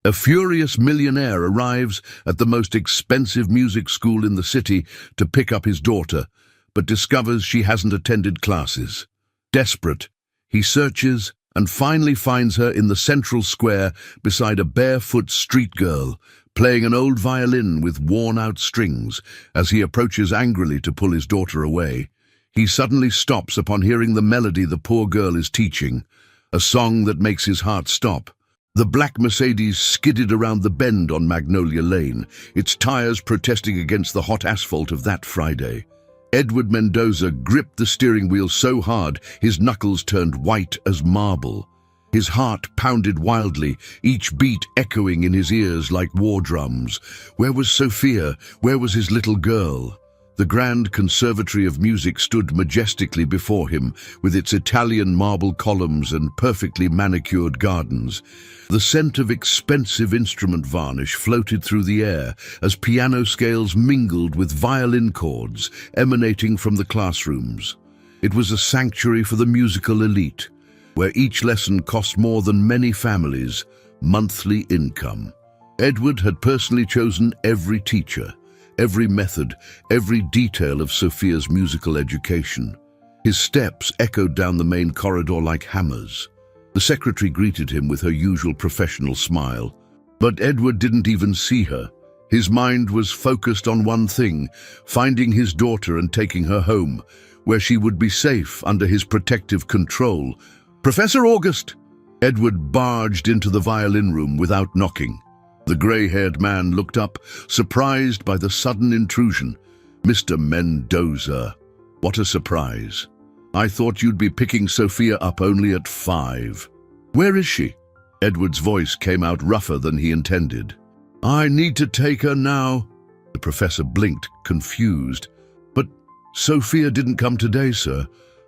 A furious millionaire arrives at the most expensive music school in the city to pick up his daughter, but discovers she hasn't attended classes. Desperate, he searches and finally finds her in the central square beside a barefoot street girl, playing an old violin with worn-out strings. As he approaches angrily to pull his daughter away, he suddenly stops upon hearing the melody the poor girl is teaching, a song that makes his heart stop. The black Mercedes skidded around the bend on Magnolia Lane, its tires protesting against the hot asphalt of that Friday. Edward Mendoza gripped the steering wheel so hard his knuckles turned white as marble. His heart pounded wildly, each beat echoing in his ears like war drums. Where was Sophia? Where was his little girl? The Grand Conservatory of Music stood majestically before him, with its Italian marble columns and perfectly manicured gardens. The scent of expensive instrument varnish floated through the air as piano scales mingled with violin chords emanating from the classrooms. It was a sanctuary for the musical elite, where each lesson cost more than many families' monthly income. Edward had personally chosen every teacher, every method, every detail of Sophia's musical education. His steps echoed down the main corridor like hammers. The secretary greeted him with her usual professional smile. But Edward didn't even see her. His mind was focused on one thing, finding his daughter and taking her home, where she would be safe under his protective control. "Professor August!" Edward barged into the violin room without knocking. The grey-haired man looked up, surprised by the sudden intrusion. "Mr. Mendoza, what a surprise. I thought you'd be picking Sophia up only at 5. Where is she?" Edward's voice came out rougher than he intended. "I need to take her now." The professor blinked, confused. "But Sophia didn't come today, sir.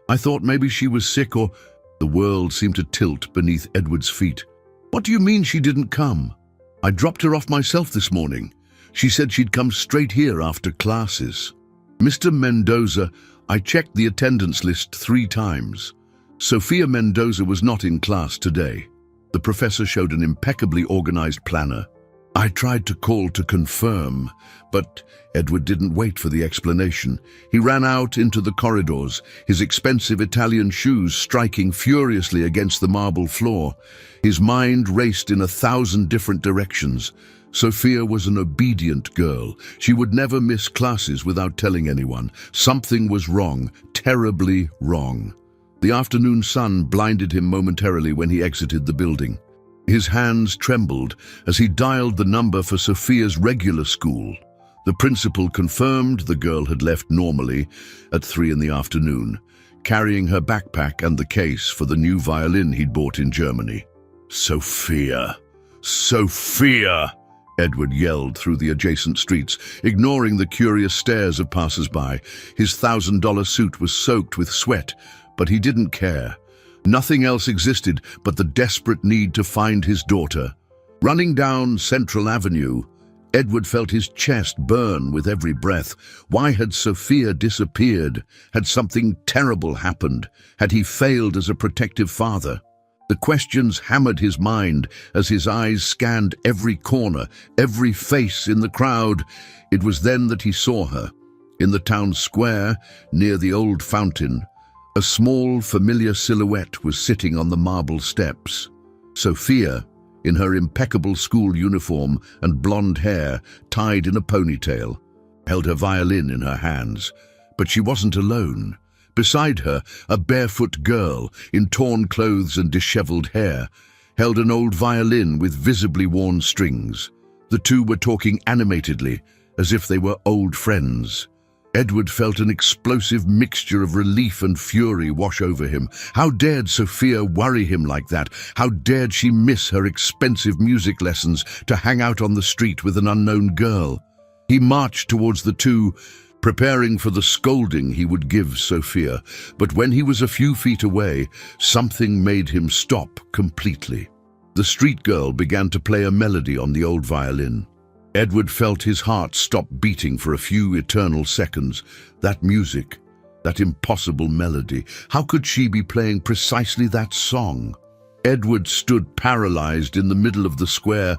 I thought maybe she was sick or—" The world seemed to tilt beneath Edward's feet. "What do you mean she didn't come? I dropped her off myself this morning. She said she'd come straight here after classes." "Mr. Mendoza, I checked the attendance list 3 times. Sophia Mendoza was not in class today." The professor showed an impeccably organized planner. "I tried to call to confirm, but..." Edward didn't wait for the explanation. He ran out into the corridors, his expensive Italian shoes striking furiously against the marble floor. His mind raced in 1,000 different directions. Sophia was an obedient girl. She would never miss classes without telling anyone. Something was wrong, terribly wrong. The afternoon sun blinded him momentarily when he exited the building. His hands trembled as he dialed the number for Sophia's regular school. The principal confirmed the girl had left normally at 3 in the afternoon, carrying her backpack and the case for the new violin he'd bought in Germany. "Sophia! Sophia!" Edward yelled through the adjacent streets, ignoring the curious stares of passers-by. His $1,000 suit was soaked with sweat, but he didn't care. Nothing else existed but the desperate need to find his daughter. Running down Central Avenue, Edward felt his chest burn with every breath. Why had Sophia disappeared? Had something terrible happened? Had he failed as a protective father? The questions hammered his mind as his eyes scanned every corner, every face in the crowd. It was then that he saw her. In the town square, near the old fountain, a small, familiar silhouette was sitting on the marble steps. Sophia, in her impeccable school uniform and blonde hair tied in a ponytail, held her violin in her hands. But she wasn't alone. Beside her, a barefoot girl in torn clothes and disheveled hair held an old violin with visibly worn strings. The two were talking animatedly, as if they were old friends. Edward felt an explosive mixture of relief and fury wash over him. How dared Sophia worry him like that? How dared she miss her expensive music lessons to hang out on the street with an unknown girl? He marched towards the two, preparing for the scolding he would give Sophia. But when he was a few feet away, something made him stop completely. The street girl began to play a melody on the old violin. Edward felt his heart stop beating for a few eternal seconds. That music, that impossible melody, how could she be playing precisely that song? Edward stood paralyzed in the middle of the square,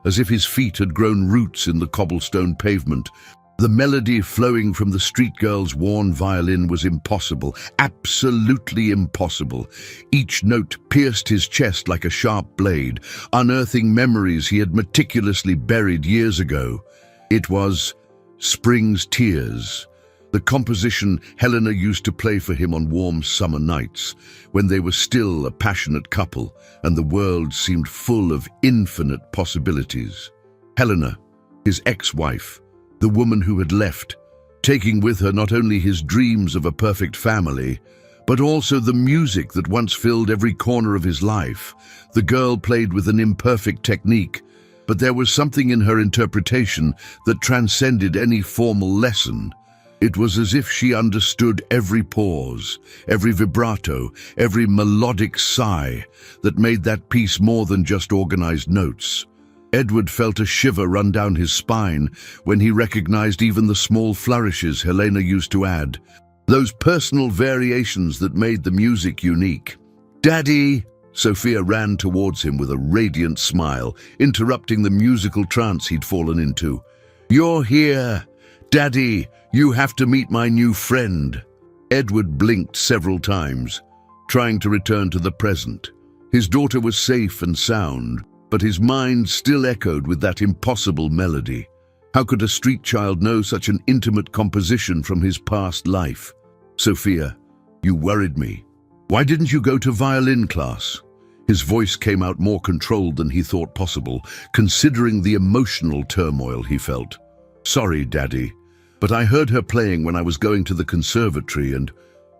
as if his feet had grown roots in the cobblestone pavement. The melody flowing from the street girl's worn violin was impossible, absolutely impossible. Each note pierced his chest like a sharp blade, unearthing memories he had meticulously buried years ago. It was Spring's Tears, the composition Helena used to play for him on warm summer nights, when they were still a passionate couple and the world seemed full of infinite possibilities. Helena, his ex-wife, the woman who had left, taking with her not only his dreams of a perfect family, but also the music that once filled every corner of his life. The girl played with an imperfect technique, but there was something in her interpretation that transcended any formal lesson. It was as if she understood every pause, every vibrato, every melodic sigh that made that piece more than just organized notes. Edward felt a shiver run down his spine when he recognized even the small flourishes Helena used to add, those personal variations that made the music unique. "Daddy!" Sophia ran towards him with a radiant smile, interrupting the musical trance he'd fallen into. "You're here! Daddy, you have to meet my new friend." Edward blinked several times, trying to return to the present. His daughter was safe and sound, but his mind still echoed with that impossible melody. How could a street child know such an intimate composition from his past life? "Sophia, you worried me. Why didn't you go to violin class?" His voice came out more controlled than he thought possible, considering the emotional turmoil he felt. "Sorry, Daddy, but I heard her playing when I was going to the conservatory and—"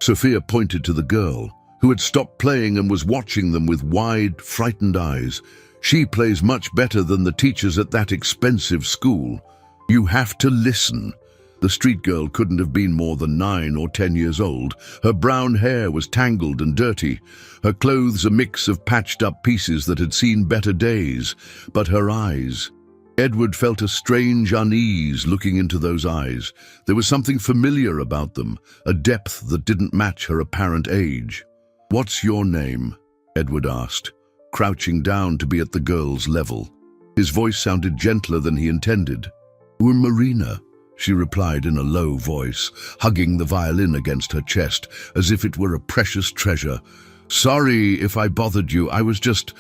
Sophia pointed to the girl, who had stopped playing and was watching them with wide, frightened eyes. "She plays much better than the teachers at that expensive school. You have to listen." The street girl couldn't have been more than 9 or 10 years old. Her brown hair was tangled and dirty, her clothes a mix of patched-up pieces that had seen better days. But her eyes— Edward felt a strange unease looking into those eyes. There was something familiar about them, a depth that didn't match her apparent age. "What's your name?" Edward asked, crouching down to be at the girl's level. His voice sounded gentler than he intended. "We're Marina," she replied in a low voice, hugging the violin against her chest as if it were a precious treasure. "Sorry if I bothered you. I was just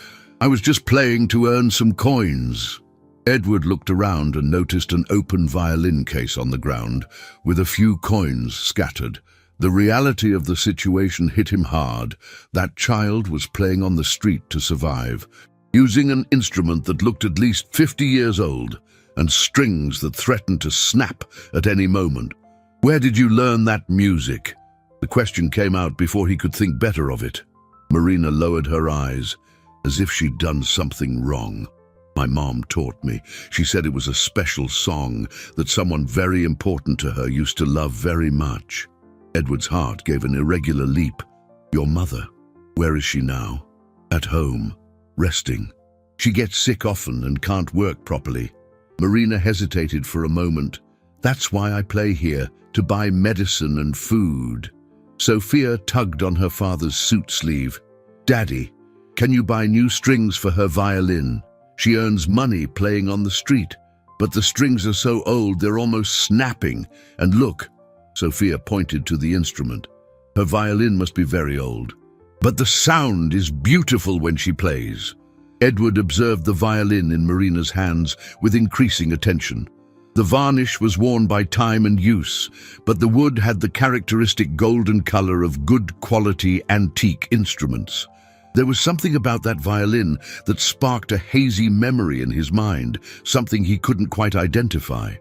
playing to earn some coins." Edward looked around and noticed an open violin case on the ground, with a few coins scattered. The reality of the situation hit him hard. That child was playing on the street to survive, using an instrument that looked at least 50 years old, and strings that threatened to snap at any moment. "Where did you learn that music?" The question came out before he could think better of it. Marina lowered her eyes, as if she'd done something wrong. "My mom taught me. She said it was a special song that someone very important to her used to love very much." Edward's heart gave an irregular leap. "Your mother, where is she now?" "At home, resting. She gets sick often and can't work properly." Marina hesitated for a moment. "That's why I play here, to buy medicine and food." Sophia tugged on her father's suit sleeve. "Daddy, can you buy new strings for her violin? She earns money playing on the street, but the strings are so old they're almost snapping. And look," Sophia pointed to the instrument. "Her violin must be very old, but the sound is beautiful when she plays." Edward observed the violin in Marina's hands with increasing attention. The varnish was worn by time and use, but the wood had the characteristic golden color of good quality antique instruments. There was something about that violin that sparked a hazy memory in his mind, something he couldn't quite identify.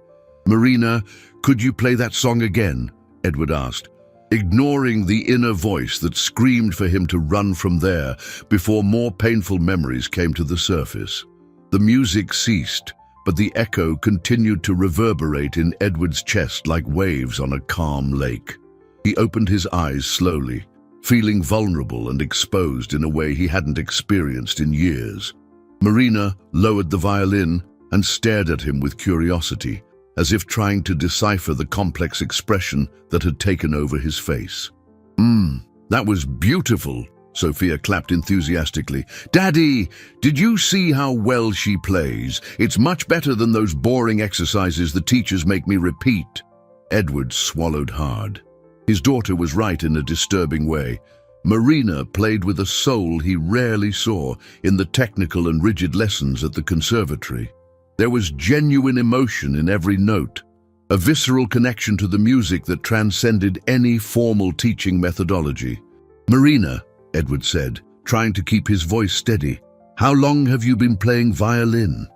"Marina, could you play that song again?" Edward asked, ignoring the inner voice that screamed for him to run from there before more painful memories came to the surface. The music ceased, but the echo continued to reverberate in Edward's chest like waves on a calm lake. He opened his eyes slowly, feeling vulnerable and exposed in a way he hadn't experienced in years. Marina lowered the violin and stared at him with curiosity, as if trying to decipher the complex expression that had taken over his face. That was beautiful," Sophia clapped enthusiastically. "Daddy, did you see how well she plays? It's much better than those boring exercises the teachers make me repeat." Edward swallowed hard. His daughter was right in a disturbing way. Marina played with a soul he rarely saw in the technical and rigid lessons at the conservatory. There was genuine emotion in every note, a visceral connection to the music that transcended any formal teaching methodology. "Marina," Edward said, trying to keep his voice steady, "how long have you been playing violin?"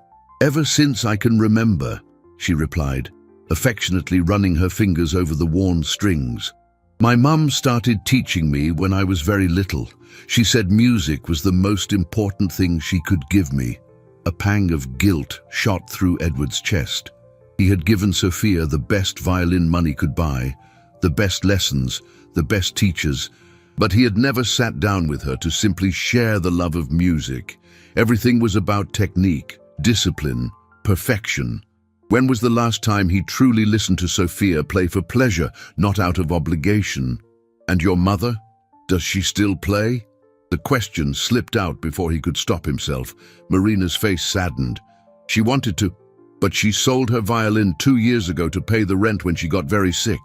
"Ever since I can remember," she replied, affectionately running her fingers over the worn strings. "My mum started teaching me when I was very little. She said music was the most important thing she could give me." A pang of guilt shot through Edward's chest. He had given Sophia the best violin money could buy, the best lessons, the best teachers, but he had never sat down with her to simply share the love of music. Everything was about technique, discipline, perfection. When was the last time he truly listened to Sophia play for pleasure, not out of obligation? "And your mother? Does she still play?" The question slipped out before he could stop himself. Marina's face saddened. "She wanted to, but she sold her violin 2 years ago to pay the rent when she got very sick.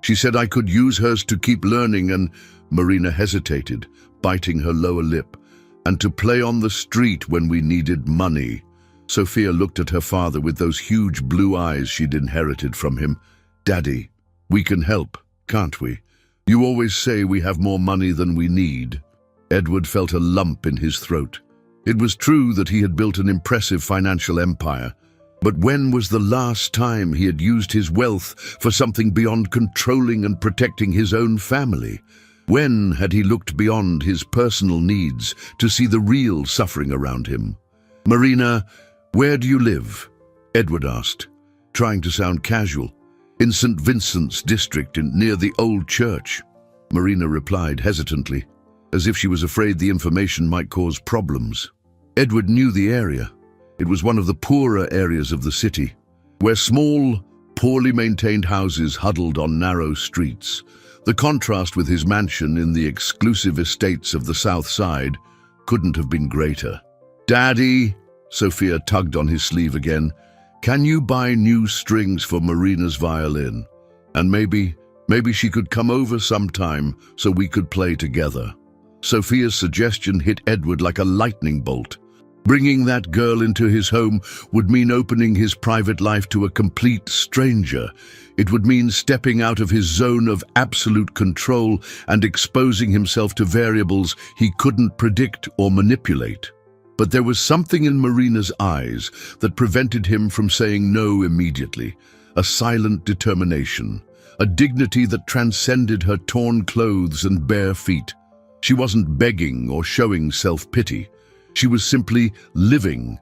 She said I could use hers to keep learning and—" Marina hesitated, biting her lower lip. "And to play on the street when we needed money." Sophia looked at her father with those huge blue eyes she'd inherited from him. "Daddy, we can help, can't we? You always say we have more money than we need." Edward felt a lump in his throat. It was true that he had built an impressive financial empire, but when was the last time he had used his wealth for something beyond controlling and protecting his own family? When had he looked beyond his personal needs to see the real suffering around him? "Marina, where do you live?" Edward asked, trying to sound casual. "In St. Vincent's district near the old church." Marina replied hesitantly, as if she was afraid the information might cause problems. Edward knew the area. It was one of the poorer areas of the city, where small, poorly maintained houses huddled on narrow streets. The contrast with his mansion in the exclusive estates of the south side couldn't have been greater. "Daddy," Sophia tugged on his sleeve again, "can you buy new strings for Marina's violin? And maybe she could come over sometime so we could play together." Sophia's suggestion hit Edward like a lightning bolt. Bringing that girl into his home would mean opening his private life to a complete stranger. It would mean stepping out of his zone of absolute control and exposing himself to variables he couldn't predict or manipulate. But there was something in Marina's eyes that prevented him from saying no immediately, a silent determination, a dignity that transcended her torn clothes and bare feet. She wasn't begging or showing self-pity. She was simply living,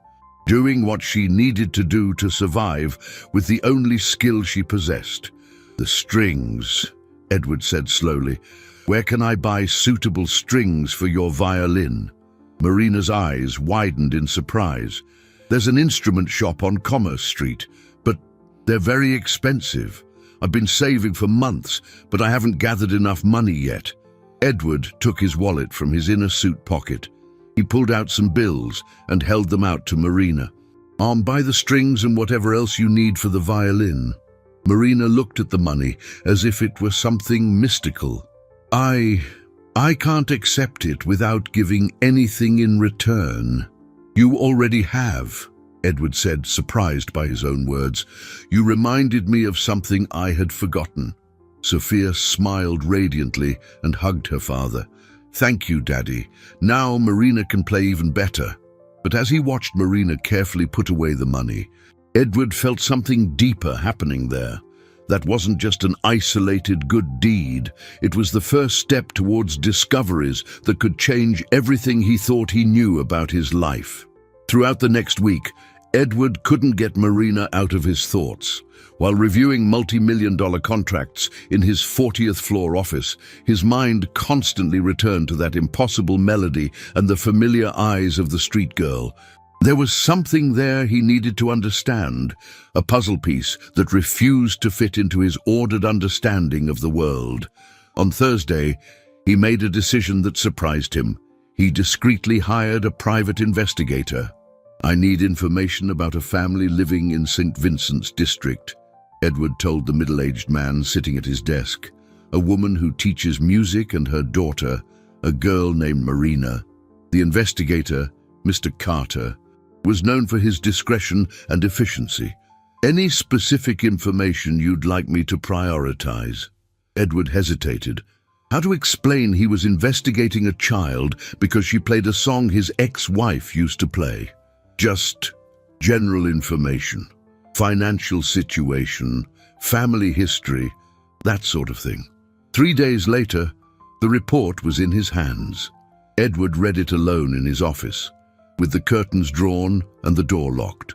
doing what she needed to do to survive with the only skill she possessed. "The strings," Edward said slowly. "Where can I buy suitable strings for your violin?" Marina's eyes widened in surprise. "There's an instrument shop on Commerce Street, but they're very expensive. I've been saving for months, but I haven't gathered enough money yet." Edward took his wallet from his inner suit pocket. He pulled out some bills and held them out to Marina. "I'll buy the strings and whatever else you need for the violin." Marina looked at the money as if it were something mystical. I can't accept it without giving anything in return." "You already have," Edward said, surprised by his own words. "You reminded me of something I had forgotten." Sophia smiled radiantly and hugged her father. "Thank you, Daddy. Now Marina can play even better." But as he watched Marina carefully put away the money, Edward felt something deeper happening there. That wasn't just an isolated good deed. It was the first step towards discoveries that could change everything he thought he knew about his life. Throughout the next week, Edward couldn't get Marina out of his thoughts. While reviewing multi-million-dollar contracts in his 40th floor office, his mind constantly returned to that impossible melody and the familiar eyes of the street girl. There was something there he needed to understand, a puzzle piece that refused to fit into his ordered understanding of the world. On Thursday, He made a decision that surprised him. He discreetly hired a private investigator. "I need information about a family living in St. Vincent's district," Edward told the middle-aged man sitting at his desk. "A woman who teaches music and her daughter, a girl named Marina." The investigator, Mr. Carter, was known for his discretion and efficiency. "Any specific information you'd like me to prioritize?" Edward hesitated. How to explain he was investigating a child because she played a song his ex-wife used to play? Just general information, financial situation, family history, that sort of thing. 3 days later, the report was in his hands. Edward read it alone in his office, with the curtains drawn and the door locked,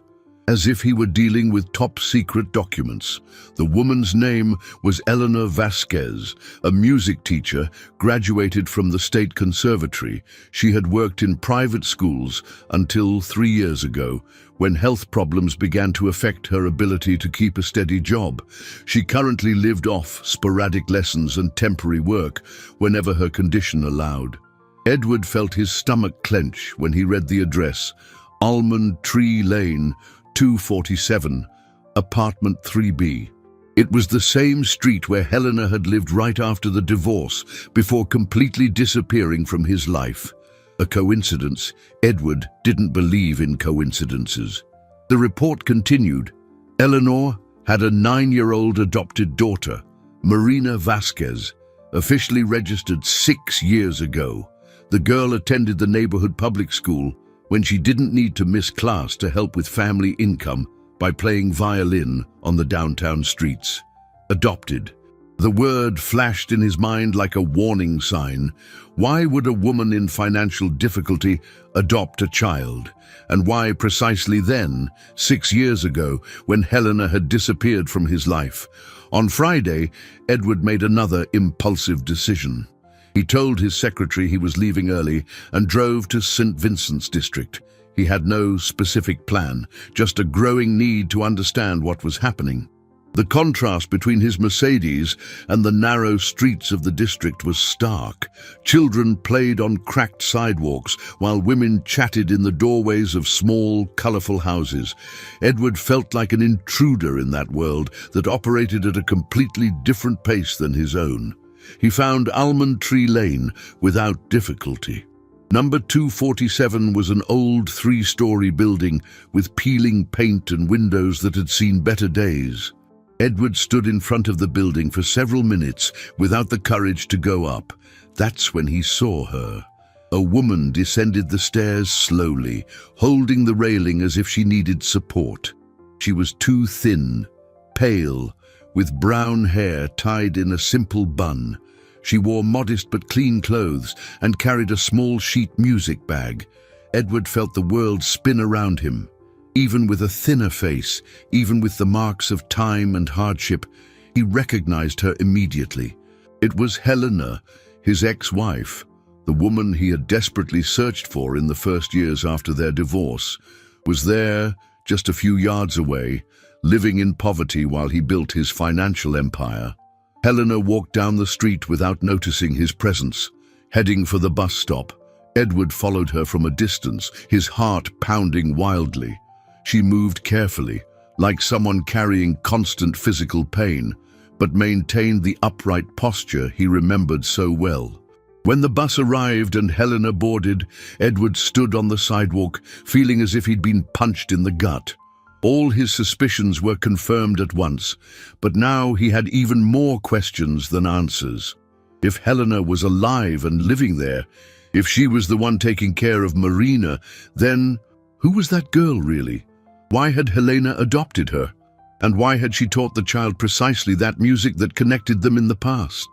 as if he were dealing with top-secret documents. The woman's name was Eleanor Vasquez, a music teacher, graduated from the State Conservatory. She had worked in private schools until 3 years ago, when health problems began to affect her ability to keep a steady job. She currently lived off sporadic lessons and temporary work whenever her condition allowed. Edward felt his stomach clench when he read the address: Almond Tree Lane, 247, apartment 3B. It was the same street where Helena had lived right after the divorce, before completely disappearing from his life. A coincidence? Edward didn't believe in coincidences. The report continued. Eleanor had a 9-year-old adopted daughter, Marina Vasquez, officially registered 6 years ago. The girl attended the neighborhood public school when she didn't need to miss class to help with family income by playing violin on the downtown streets. Adopted. The word flashed in his mind like a warning sign. Why would a woman in financial difficulty adopt a child? And why precisely then, 6 years ago, when Helena had disappeared from his life? On Friday, Edward made another impulsive decision. He told his secretary he was leaving early and drove to St. Vincent's district. He had no specific plan, just a growing need to understand what was happening. The contrast between his Mercedes and the narrow streets of the district was stark. Children played on cracked sidewalks, while women chatted in the doorways of small, colorful houses. Edward felt like an intruder in that world that operated at a completely different pace than his own. He found Almond Tree Lane without difficulty. Number 247 was an old 3-story building with peeling paint and windows that had seen better days. Edward stood in front of the building for several minutes without the courage to go up. That's when he saw her. A woman descended the stairs slowly, holding the railing as if she needed support. She was too thin, pale, with brown hair tied in a simple bun. She wore modest but clean clothes and carried a small sheet music bag. Edward felt the world spin around him. Even with a thinner face, even with the marks of time and hardship, he recognized her immediately. It was Helena, his ex-wife, the woman he had desperately searched for in the first years after their divorce, was there, just a few yards away, living in poverty while he built his financial empire. Helena walked down the street without noticing his presence, heading for the bus stop. Edward followed her from a distance, his heart pounding wildly. She moved carefully, like someone carrying constant physical pain, but maintained the upright posture he remembered so well. When the bus arrived and Helena boarded, Edward stood on the sidewalk, feeling as if he'd been punched in the gut. All his suspicions were confirmed at once, but now he had even more questions than answers. If Helena was alive and living there, if she was the one taking care of Marina, then who was that girl really? Why had Helena adopted her? And why had she taught the child precisely that music that connected them in the past?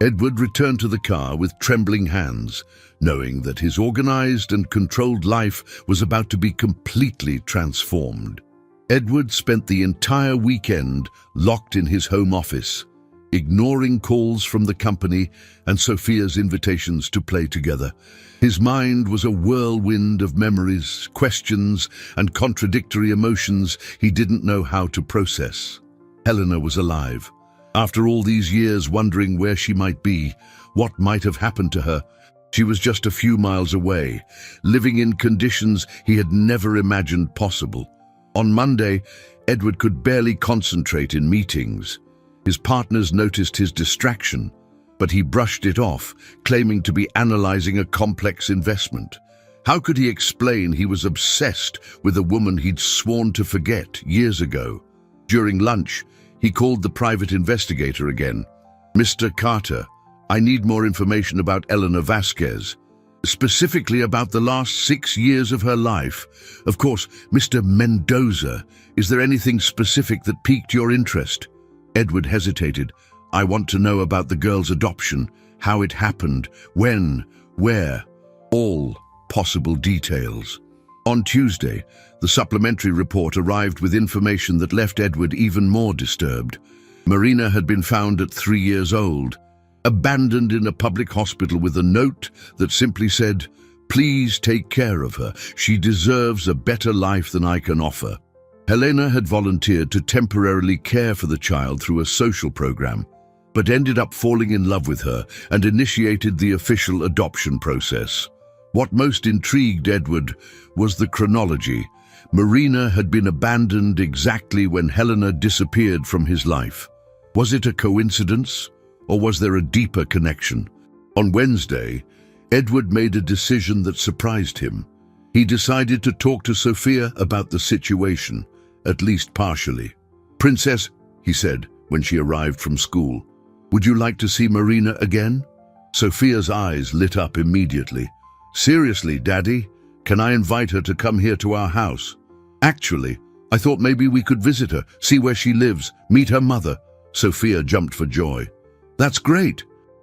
Edward returned to the car with trembling hands, knowing that his organized and controlled life was about to be completely transformed. Edward spent the entire weekend locked in his home office, ignoring calls from the company and Sophia's invitations to play together. His mind was a whirlwind of memories, questions, and contradictory emotions he didn't know how to process. Helena was alive. After all these years wondering where she might be, What might have happened to her? She was just a few miles away, living in conditions he had never imagined possible. On Monday, Edward could barely concentrate in meetings. His partners noticed his distraction, but he brushed it off, claiming to be analyzing a complex investment. How could he explain he was obsessed with a woman he'd sworn to forget years ago? During lunch, he called the private investigator again. "Mr. Carter, I need more information about Eleanor Vasquez, specifically about the last 6 years of her life. Of course, Mr. Mendoza, is there anything specific that piqued your interest?" Edward hesitated. "I want to know about the girl's adoption, how it happened, when, where, all possible details." On Tuesday, the supplementary report arrived with information that left Edward even more disturbed. Marina had been found at 3 years old, abandoned in a public hospital with a note that simply said, "Please take care of her. She deserves a better life than I can offer." Helena had volunteered to temporarily care for the child through a social program, but ended up falling in love with her and initiated the official adoption process. What most intrigued Edward was the chronology. Marina had been abandoned exactly when Helena disappeared from his life. Was it a coincidence, or was there a deeper connection? On Wednesday, Edward made a decision that surprised him. He decided to talk to Sophia about the situation, at least partially. "Princess," he said when she arrived from school, "would you like to see Marina again?" Sophia's eyes lit up immediately. "Seriously, Daddy? Can I invite her to come here to our house?" "Actually, I thought maybe we could visit her, see where she lives, meet her mother." Sophia jumped for joy. "That's great.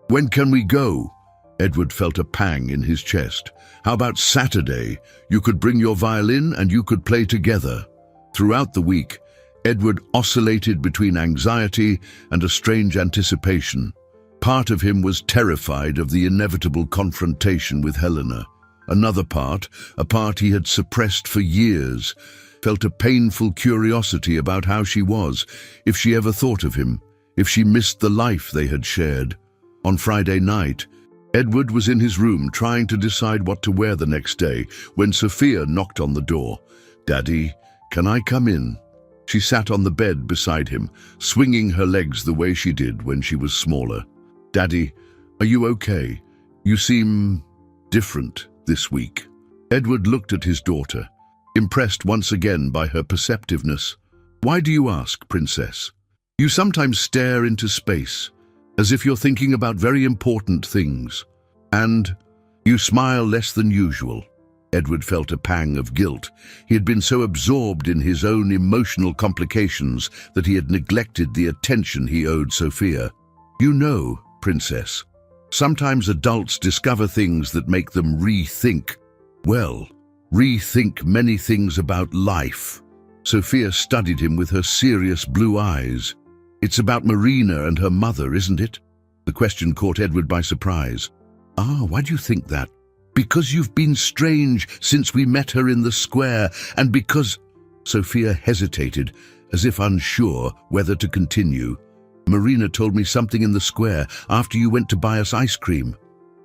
When can we go?" Edward felt a pang in his chest. "How about Saturday? You could bring your violin and you could play together." Throughout the week, Edward oscillated between anxiety and a strange anticipation. Part of him was terrified of the inevitable confrontation with Helena. Another part, a part he had suppressed for years, felt a painful curiosity about how she was, if she ever thought of him, if she missed the life they had shared. On Friday night, Edward was in his room trying to decide what to wear the next day when Sophia knocked on the door. "Daddy, can I come in?" She sat on the bed beside him, swinging her legs the way she did when she was smaller. "Daddy, are you okay? You seem different this week." Edward looked at his daughter, impressed once again by her perceptiveness. "Why do you ask, Princess? You sometimes stare into space, as if you're thinking about very important things. And you smile less than usual." Edward felt a pang of guilt. He had been so absorbed in his own emotional complications that he had neglected the attention he owed Sophia. "You know, Princess, sometimes adults discover things that make them rethink many things about life." Sophia studied him with her serious blue eyes. "It's about Marina and her mother, isn't it?" The question caught Edward by surprise. "Ah, why do you think that?" "Because you've been strange since we met her in the square, and because—" Sophia hesitated, as if unsure whether to continue. "Marina told me something in the square after you went to buy us ice cream."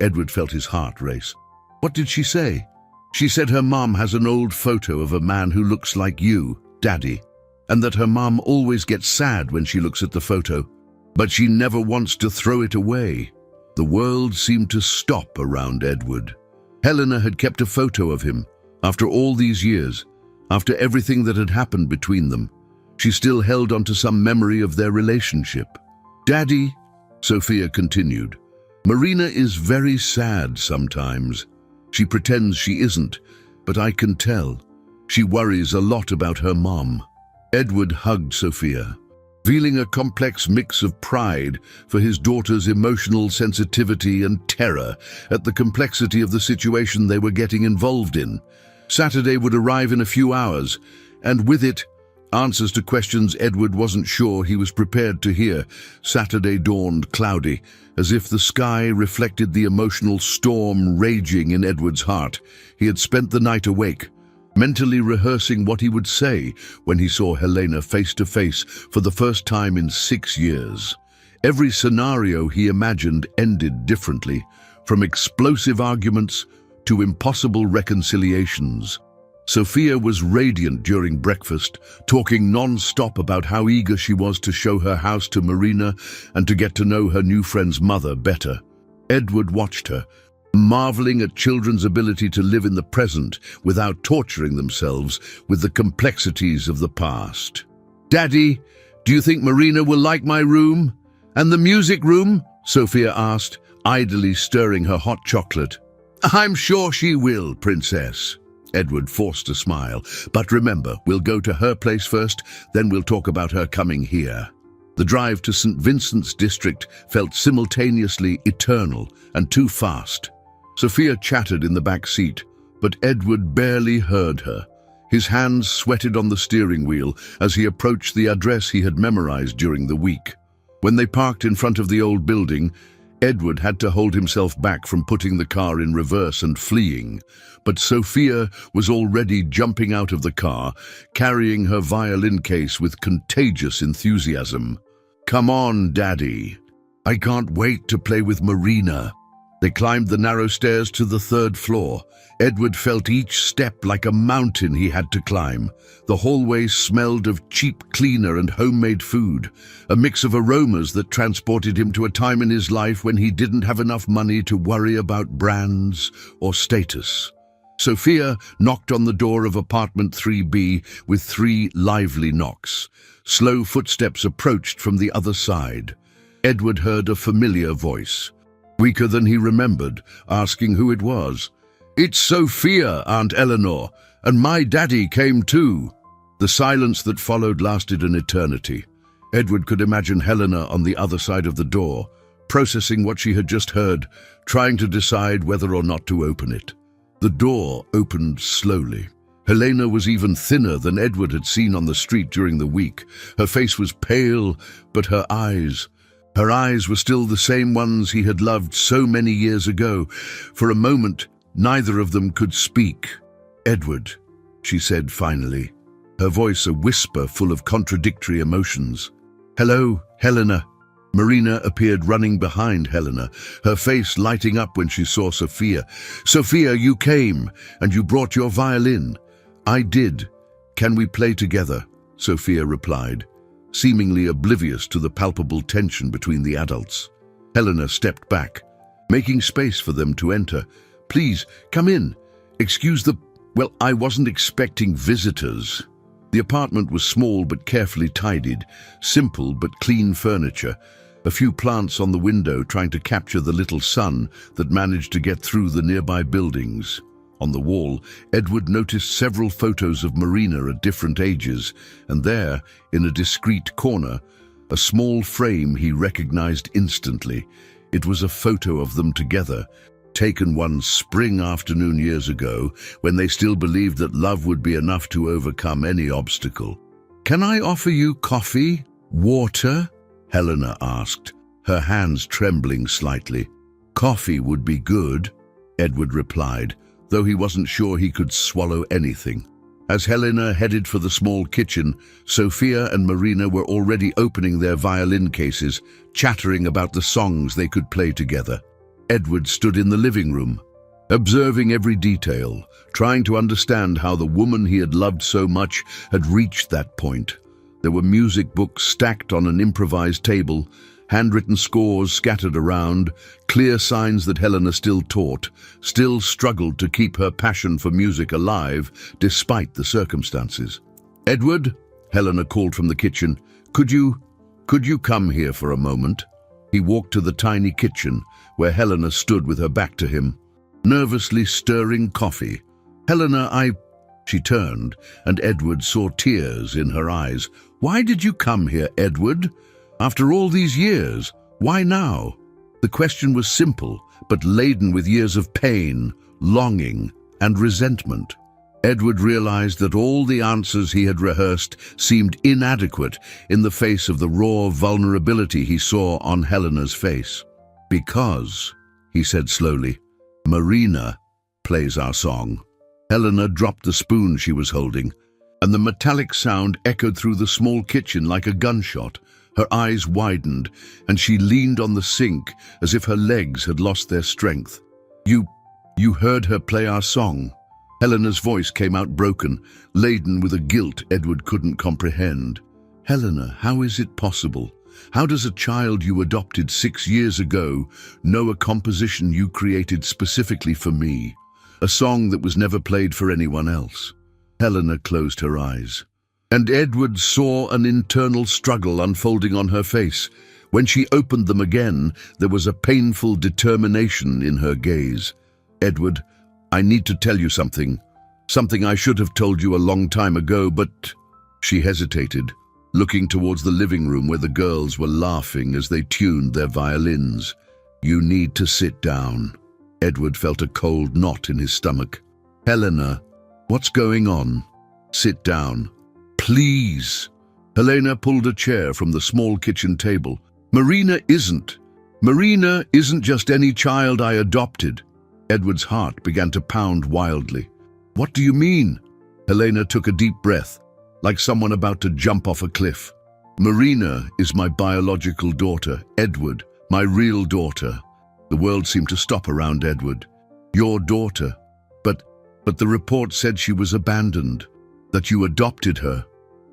Edward felt his heart race. "What did she say?" "She said her mom has an old photo of a man who looks like you, Daddy, and that her mom always gets sad when she looks at the photo, but she never wants to throw it away." The world seemed to stop around Edward. Helena had kept a photo of him. After all these years, after everything that had happened between them, she still held on to some memory of their relationship. "Daddy," Sophia continued, "Marina is very sad sometimes. She pretends she isn't, but I can tell. She worries a lot about her mom." Edward hugged Sophia, feeling a complex mix of pride for his daughter's emotional sensitivity and terror at the complexity of the situation they were getting involved in. Saturday would arrive in a few hours, and with it, answers to questions Edward wasn't sure he was prepared to hear. Saturday dawned cloudy, as if the sky reflected the emotional storm raging in Edward's heart. He had spent the night awake, mentally rehearsing what he would say when he saw Helena face to face for the first time in 6 years. Every scenario he imagined ended differently, from explosive arguments to impossible reconciliations. Sophia was radiant during breakfast, talking non-stop about how eager she was to show her house to Marina and to get to know her new friend's mother better. Edward watched her, marveling at children's ability to live in the present without torturing themselves with the complexities of the past. "Daddy, do you think Marina will like my room? And the music room?" Sophia asked, idly stirring her hot chocolate. "I'm sure she will, Princess." Edward forced a smile. "But remember, we'll go to her place first, then we'll talk about her coming here." The drive to St. Vincent's district felt simultaneously eternal and too fast. Sophia chattered in the back seat, but Edward barely heard her. His hands sweated on the steering wheel as he approached the address he had memorized during the week. When they parked in front of the old building, Edward had to hold himself back from putting the car in reverse and fleeing, but Sophia was already jumping out of the car, carrying her violin case with contagious enthusiasm. "Come on, Daddy. I can't wait to play with Marina." They climbed the narrow stairs to the third floor. Edward felt each step like a mountain he had to climb. The hallway smelled of cheap cleaner and homemade food, a mix of aromas that transported him to a time in his life when he didn't have enough money to worry about brands or status. Sophia knocked on the door of apartment 3B with 3 lively knocks. Slow footsteps approached from the other side. Edward heard a familiar voice, weaker than he remembered, asking who it was. "It's Sophia, Aunt Eleanor, and my daddy came too." The silence that followed lasted an eternity. Edward could imagine Helena on the other side of the door, processing what she had just heard, trying to decide whether or not to open it. The door opened slowly. Helena was even thinner than Edward had seen on the street during the week. Her face was pale, but her eyes were still the same ones he had loved so many years ago. For a moment, neither of them could speak. "Edward," she said finally, her voice a whisper full of contradictory emotions. "Hello, Helena." Marina appeared running behind Helena, her face lighting up when she saw Sophia. "Sophia, you came, and you brought your violin." "I did. Can we play together?" Sophia replied, seemingly oblivious to the palpable tension between the adults. Helena stepped back, making space for them to enter. "Please, come in. Excuse the... Well, I wasn't expecting visitors." The apartment was small but carefully tidied, simple but clean furniture, a few plants on the window trying to capture the little sun that managed to get through the nearby buildings. On the wall, Edward noticed several photos of Marina at different ages, and there, in a discreet corner, a small frame he recognized instantly. It was a photo of them together, taken one spring afternoon years ago, when they still believed that love would be enough to overcome any obstacle. "Can I offer you coffee? Water?" Helena asked, her hands trembling slightly. "Coffee would be good," Edward replied, though he wasn't sure he could swallow anything. As Helena headed for the small kitchen, Sophia and Marina were already opening their violin cases, chattering about the songs they could play together. Edward stood in the living room, observing every detail, trying to understand how the woman he had loved so much had reached that point. There were music books stacked on an improvised table, handwritten scores scattered around, clear signs that Helena still taught, still struggled to keep her passion for music alive despite the circumstances. "Edward," Helena called from the kitchen, Could you come here for a moment?" He walked to the tiny kitchen, where Helena stood with her back to him, nervously stirring coffee. "Helena, She turned, and Edward saw tears in her eyes. "Why did you come here, Edward? After all these years, why now?" The question was simple, but laden with years of pain, longing, and resentment. Edward realized that all the answers he had rehearsed seemed inadequate in the face of the raw vulnerability he saw on Helena's face. "Because," he said slowly, "Marina plays our song." Helena dropped the spoon she was holding, and the metallic sound echoed through the small kitchen like a gunshot. Her eyes widened, and she leaned on the sink as if her legs had lost their strength. You heard her play our song." Helena's voice came out broken, laden with a guilt Edward couldn't comprehend. "Helena, how is it possible? How does a child you adopted 6 years ago know a composition you created specifically for me? A song that was never played for anyone else?" Helena closed her eyes, and Edward saw an internal struggle unfolding on her face. When she opened them again, there was a painful determination in her gaze. "Edward, I need to tell you something. Something I should have told you a long time ago, but—" She hesitated, looking towards the living room where the girls were laughing as they tuned their violins. "You need to sit down." Edward felt a cold knot in his stomach. "Helena, what's going on? Sit down. Please." Helena pulled a chair from the small kitchen table. Marina isn't just any child I adopted." Edward's heart began to pound wildly. "What do you mean?" Helena took a deep breath, like someone about to jump off a cliff. "Marina is my biological daughter, Edward, my real daughter." The world seemed to stop around Edward. "Your daughter? But the report said she was abandoned, that you adopted her."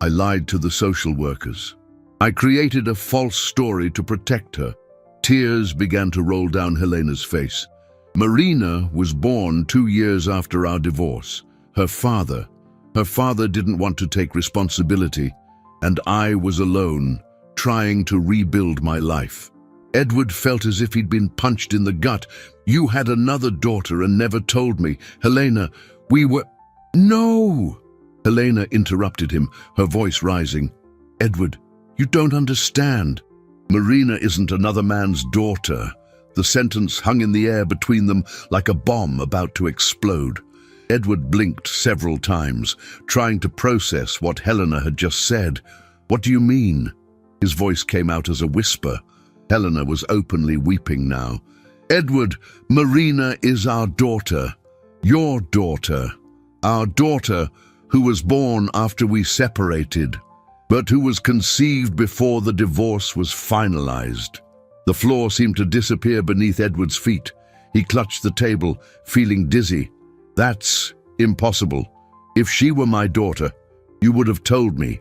"I lied to the social workers. I created a false story to protect her." Tears began to roll down Helena's face. "Marina was born 2 years after our divorce. Her father didn't want to take responsibility, and I was alone, trying to rebuild my life." Edward felt as if he'd been punched in the gut. "You had another daughter and never told me. Helena, we were—" "No!" Helena interrupted him, her voice rising. "Edward, you don't understand. Marina isn't another man's daughter." The sentence hung in the air between them like a bomb about to explode. Edward blinked several times, trying to process what Helena had just said. "What do you mean?" His voice came out as a whisper. Helena was openly weeping now. "Edward, Marina is our daughter. Your daughter. Our daughter who was born after we separated, but who was conceived before the divorce was finalized." The floor seemed to disappear beneath Edward's feet. He clutched the table, feeling dizzy. "That's impossible. If she were my daughter, you would have told me.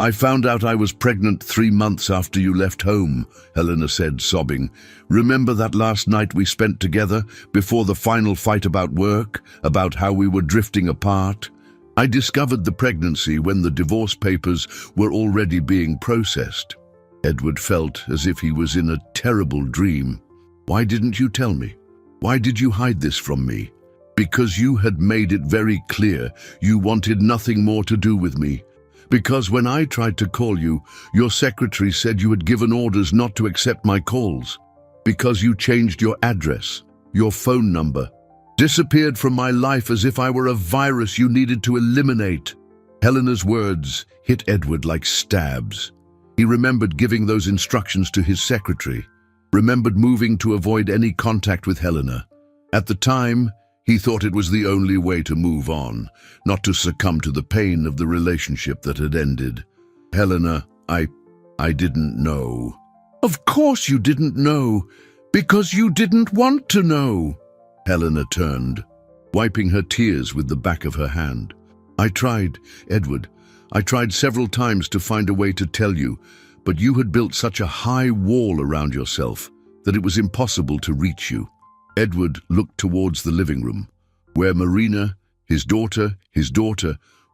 I found out I was pregnant 3 months after you left home," Helena said, sobbing. "Remember that last night we spent together before the final fight about work, about how we were drifting apart? I discovered the pregnancy when the divorce papers were already being processed." Edward felt as if he was in a terrible dream. "Why didn't you tell me? Why did you hide this from me?" "Because you had made it very clear you wanted nothing more to do with me. Because when I tried to call you, your secretary said you had given orders not to accept my calls. Because you changed your address, your phone number, disappeared from my life as if I were a virus you needed to eliminate." Helena's words hit Edward like stabs. He remembered giving those instructions to his secretary, remembered moving to avoid any contact with Helena. At the time, he thought it was the only way to move on, not to succumb to the pain of the relationship that had ended. "Helena, I didn't know." "Of course you didn't know, because you didn't want to know." Helena turned, wiping her tears with the back of her hand. "I tried, Edward. I tried several times to find a way to tell you, but you had built such a high wall around yourself that it was impossible to reach you." Edward looked towards the living room, where Marina, his daughter,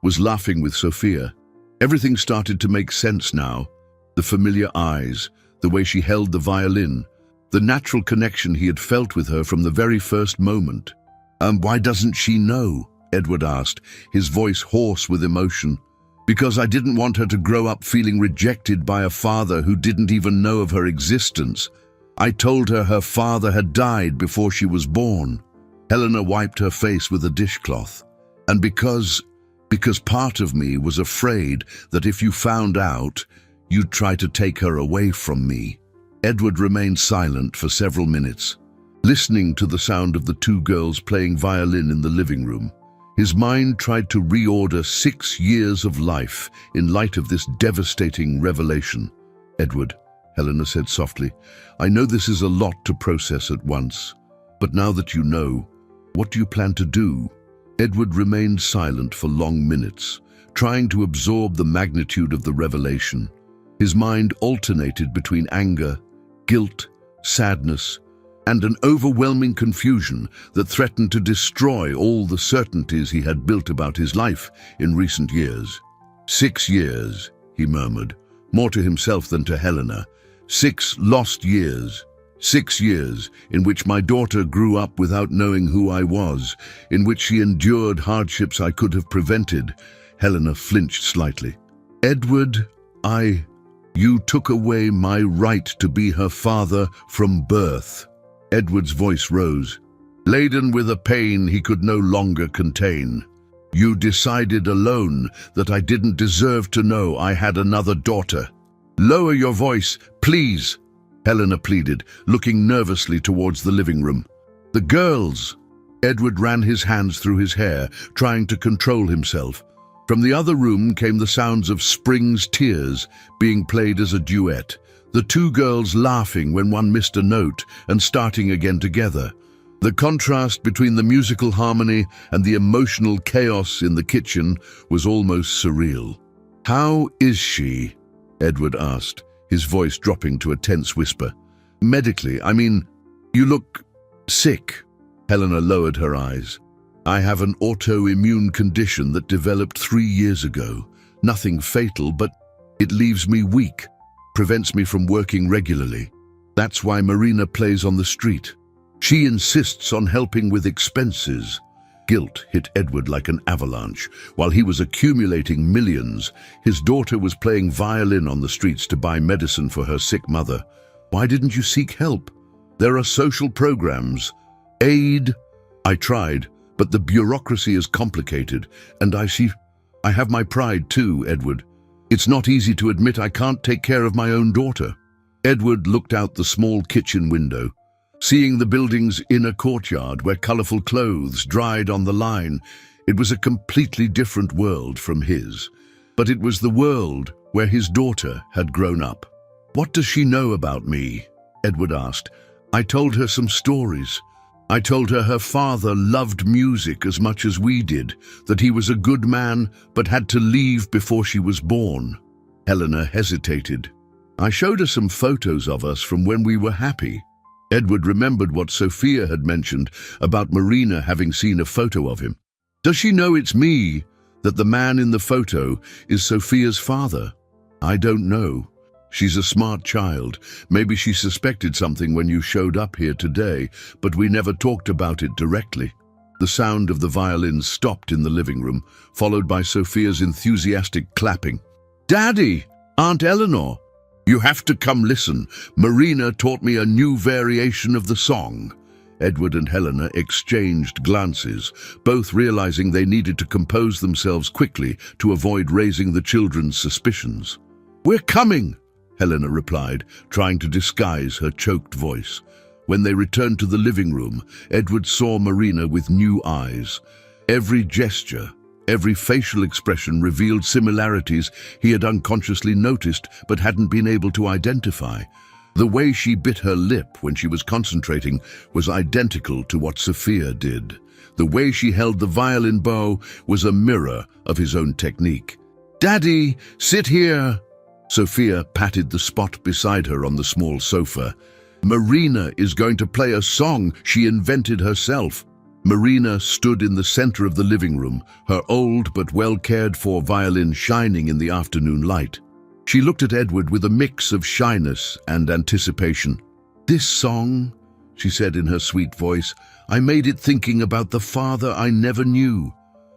was laughing with Sophia. Everything started to make sense now. The familiar eyes, the way she held the violin, the natural connection he had felt with her from the very first moment. Why doesn't she know?" Edward asked, his voice hoarse with emotion. "Because I didn't want her to grow up feeling rejected by a father who didn't even know of her existence. I told her her father had died before she was born." Helena wiped her face with a dishcloth. "And because part of me was afraid that if you found out, you'd try to take her away from me." Edward remained silent for several minutes, listening to the sound of the 2 girls playing violin in the living room. His mind tried to reorder 6 years of life in light of this devastating revelation. "Edward," Helena said softly, "I know this is a lot to process at once, but now that you know, what do you plan to do?" Edward remained silent for long minutes, trying to absorb the magnitude of the revelation. His mind alternated between anger, guilt, sadness, and an overwhelming confusion that threatened to destroy all the certainties he had built about his life in recent years. 6 years, he murmured, more to himself than to Helena. 6 lost years. 6 years in which my daughter grew up without knowing who I was, in which she endured hardships I could have prevented. Helena flinched slightly. "Edward, you took away my right to be her father from birth." Edward's voice rose, laden with a pain he could no longer contain. "You decided alone that I didn't deserve to know I had another daughter." "Lower your voice, please," Helena pleaded, looking nervously towards the living room. "The girls!" Edward ran his hands through his hair, trying to control himself. From the other room came the sounds of Spring's Tears being played as a duet, the 2 girls laughing when one missed a note and starting again together. The contrast between the musical harmony and the emotional chaos in the kitchen was almost surreal. "How is she?" Edward asked, his voice dropping to a tense whisper. "Medically, I mean, you look sick." Helena lowered her eyes. "I have an autoimmune condition that developed 3 years ago. Nothing fatal, but it leaves me weak, prevents me from working regularly. That's why Marina plays on the street. She insists on helping with expenses." Guilt hit Edward like an avalanche. While he was accumulating millions, his daughter was playing violin on the streets to buy medicine for her sick mother. "Why didn't you seek help? There are social programs. Aid." "I tried, but the bureaucracy is complicated, and I have my pride too, Edward. It's not easy to admit I can't take care of my own daughter." Edward looked out the small kitchen window, seeing the building's inner courtyard where colorful clothes dried on the line. It was a completely different world from his, but it was the world where his daughter had grown up. "What does she know about me?" Edward asked. "I told her some stories. I told her her father loved music as much as we did, that he was a good man but had to leave before she was born." Helena hesitated. "I showed her some photos of us from when we were happy." Edward remembered what Sophia had mentioned about Marina having seen a photo of him. "Does she know it's me, that the man in the photo is Sophia's father?" "I don't know. She's a smart child. Maybe she suspected something when you showed up here today, but we never talked about it directly." The sound of the violin stopped in the living room, followed by Sophia's enthusiastic clapping. "Daddy! Aunt Eleanor! You have to come listen. Marina taught me a new variation of the song." Edward and Helena exchanged glances, both realizing they needed to compose themselves quickly to avoid raising the children's suspicions. "We're coming," Helena replied, trying to disguise her choked voice. When they returned to the living room, Edward saw Marina with new eyes. Every gesture, every facial expression revealed similarities he had unconsciously noticed but hadn't been able to identify. The way she bit her lip when she was concentrating was identical to what Sophia did. The way she held the violin bow was a mirror of his own technique. "Daddy, sit here!" Sophia patted the spot beside her on the small sofa. "Marina is going to play a song she invented herself." Marina stood in the center of the living room, her old but well-cared-for violin shining in the afternoon light. She looked at Edward with a mix of shyness and anticipation. "This song," she said in her sweet voice, "I made it thinking about the father I never knew.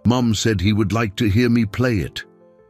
Mom said he would like to hear me play it."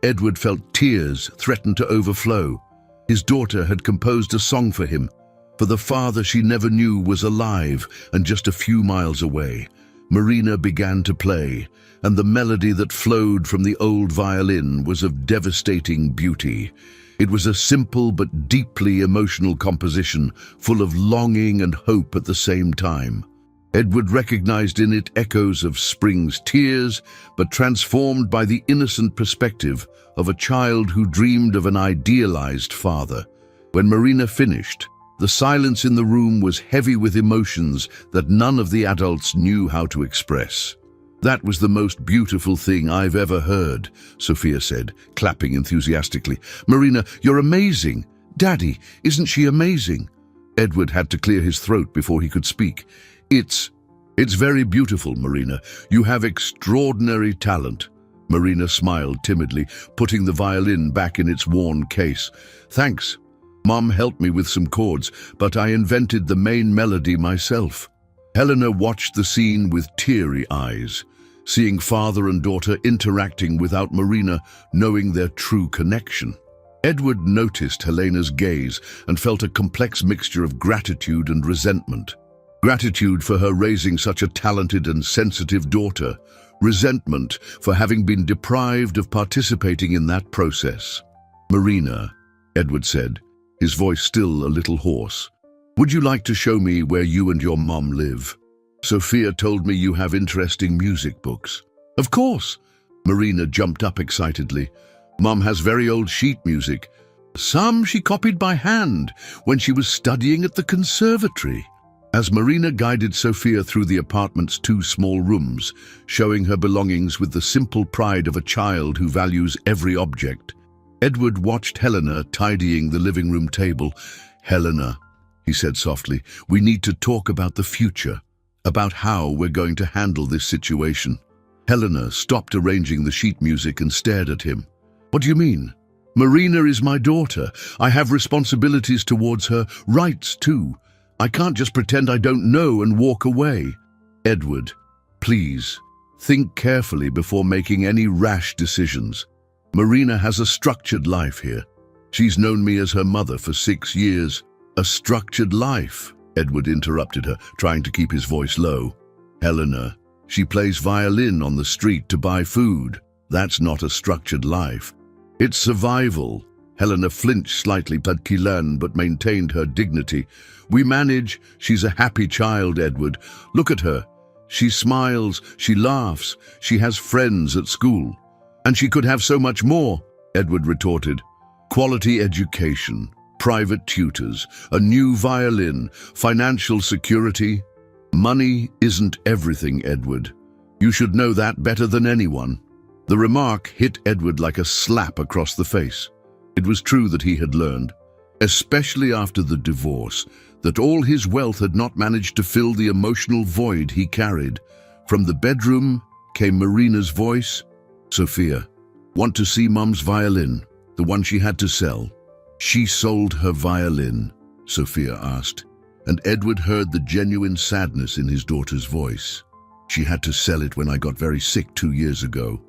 Edward felt tears threaten to overflow. His daughter had composed a song for him, for the father she never knew was alive and just a few miles away. Marina began to play, and the melody that flowed from the old violin was of devastating beauty. It was a simple but deeply emotional composition, full of longing and hope at the same time. Edward recognized in it echoes of spring's tears, but transformed by the innocent perspective of a child who dreamed of an idealized father. When Marina finished, the silence in the room was heavy with emotions that none of the adults knew how to express. "That was the most beautiful thing I've ever heard," Sophia said, clapping enthusiastically. "Marina, you're amazing. Daddy, isn't she amazing?" Edward had to clear his throat before he could speak. It's very beautiful, Marina. You have extraordinary talent." Marina smiled timidly, putting the violin back in its worn case. "Thanks. Mom helped me with some chords, but I invented the main melody myself." Helena watched the scene with teary eyes, seeing father and daughter interacting without Marina knowing their true connection. Edward noticed Helena's gaze and felt a complex mixture of gratitude and resentment. Gratitude for her raising such a talented and sensitive daughter, resentment for having been deprived of participating in that process. "Marina," Edward said, his voice still a little hoarse, "would you like to show me where you and your mom live? Sophia told me you have interesting music books." "Of course!" Marina jumped up excitedly. "Mom has very old sheet music. Some she copied by hand when she was studying at the conservatory." As Marina guided Sophia through the apartment's 2 small rooms, showing her belongings with the simple pride of a child who values every object, Edward watched Helena tidying the living room table. "Helena," he said softly, "we need to talk about the future, about how we're going to handle this situation." Helena stopped arranging the sheet music and stared at him. "What do you mean? Marina is my daughter. I have responsibilities towards her, rights too. I can't just pretend I don't know and walk away." "Edward, please, think carefully before making any rash decisions. Marina has a structured life here. She's known me as her mother for 6 years." "A structured life?" Edward interrupted her, trying to keep his voice low. "Helena, she plays violin on the street to buy food. That's not a structured life. It's survival." Helena flinched slightly but maintained her dignity. "We manage. She's a happy child, Edward. Look at her. She smiles, she laughs, she has friends at school. And she could have so much more," Edward retorted. "Quality education, private tutors, a new violin, financial security. Money isn't everything, Edward. You should know that better than anyone." The remark hit Edward like a slap across the face. It was true that he had learned, especially after the divorce, that all his wealth had not managed to fill the emotional void he carried. From the bedroom came Marina's voice. "Sophia, want to see Mum's violin, the one she had to sell?" "She sold her violin?" Sophia asked, and Edward heard the genuine sadness in his daughter's voice. "She had to sell it when I got very sick 2 years ago,"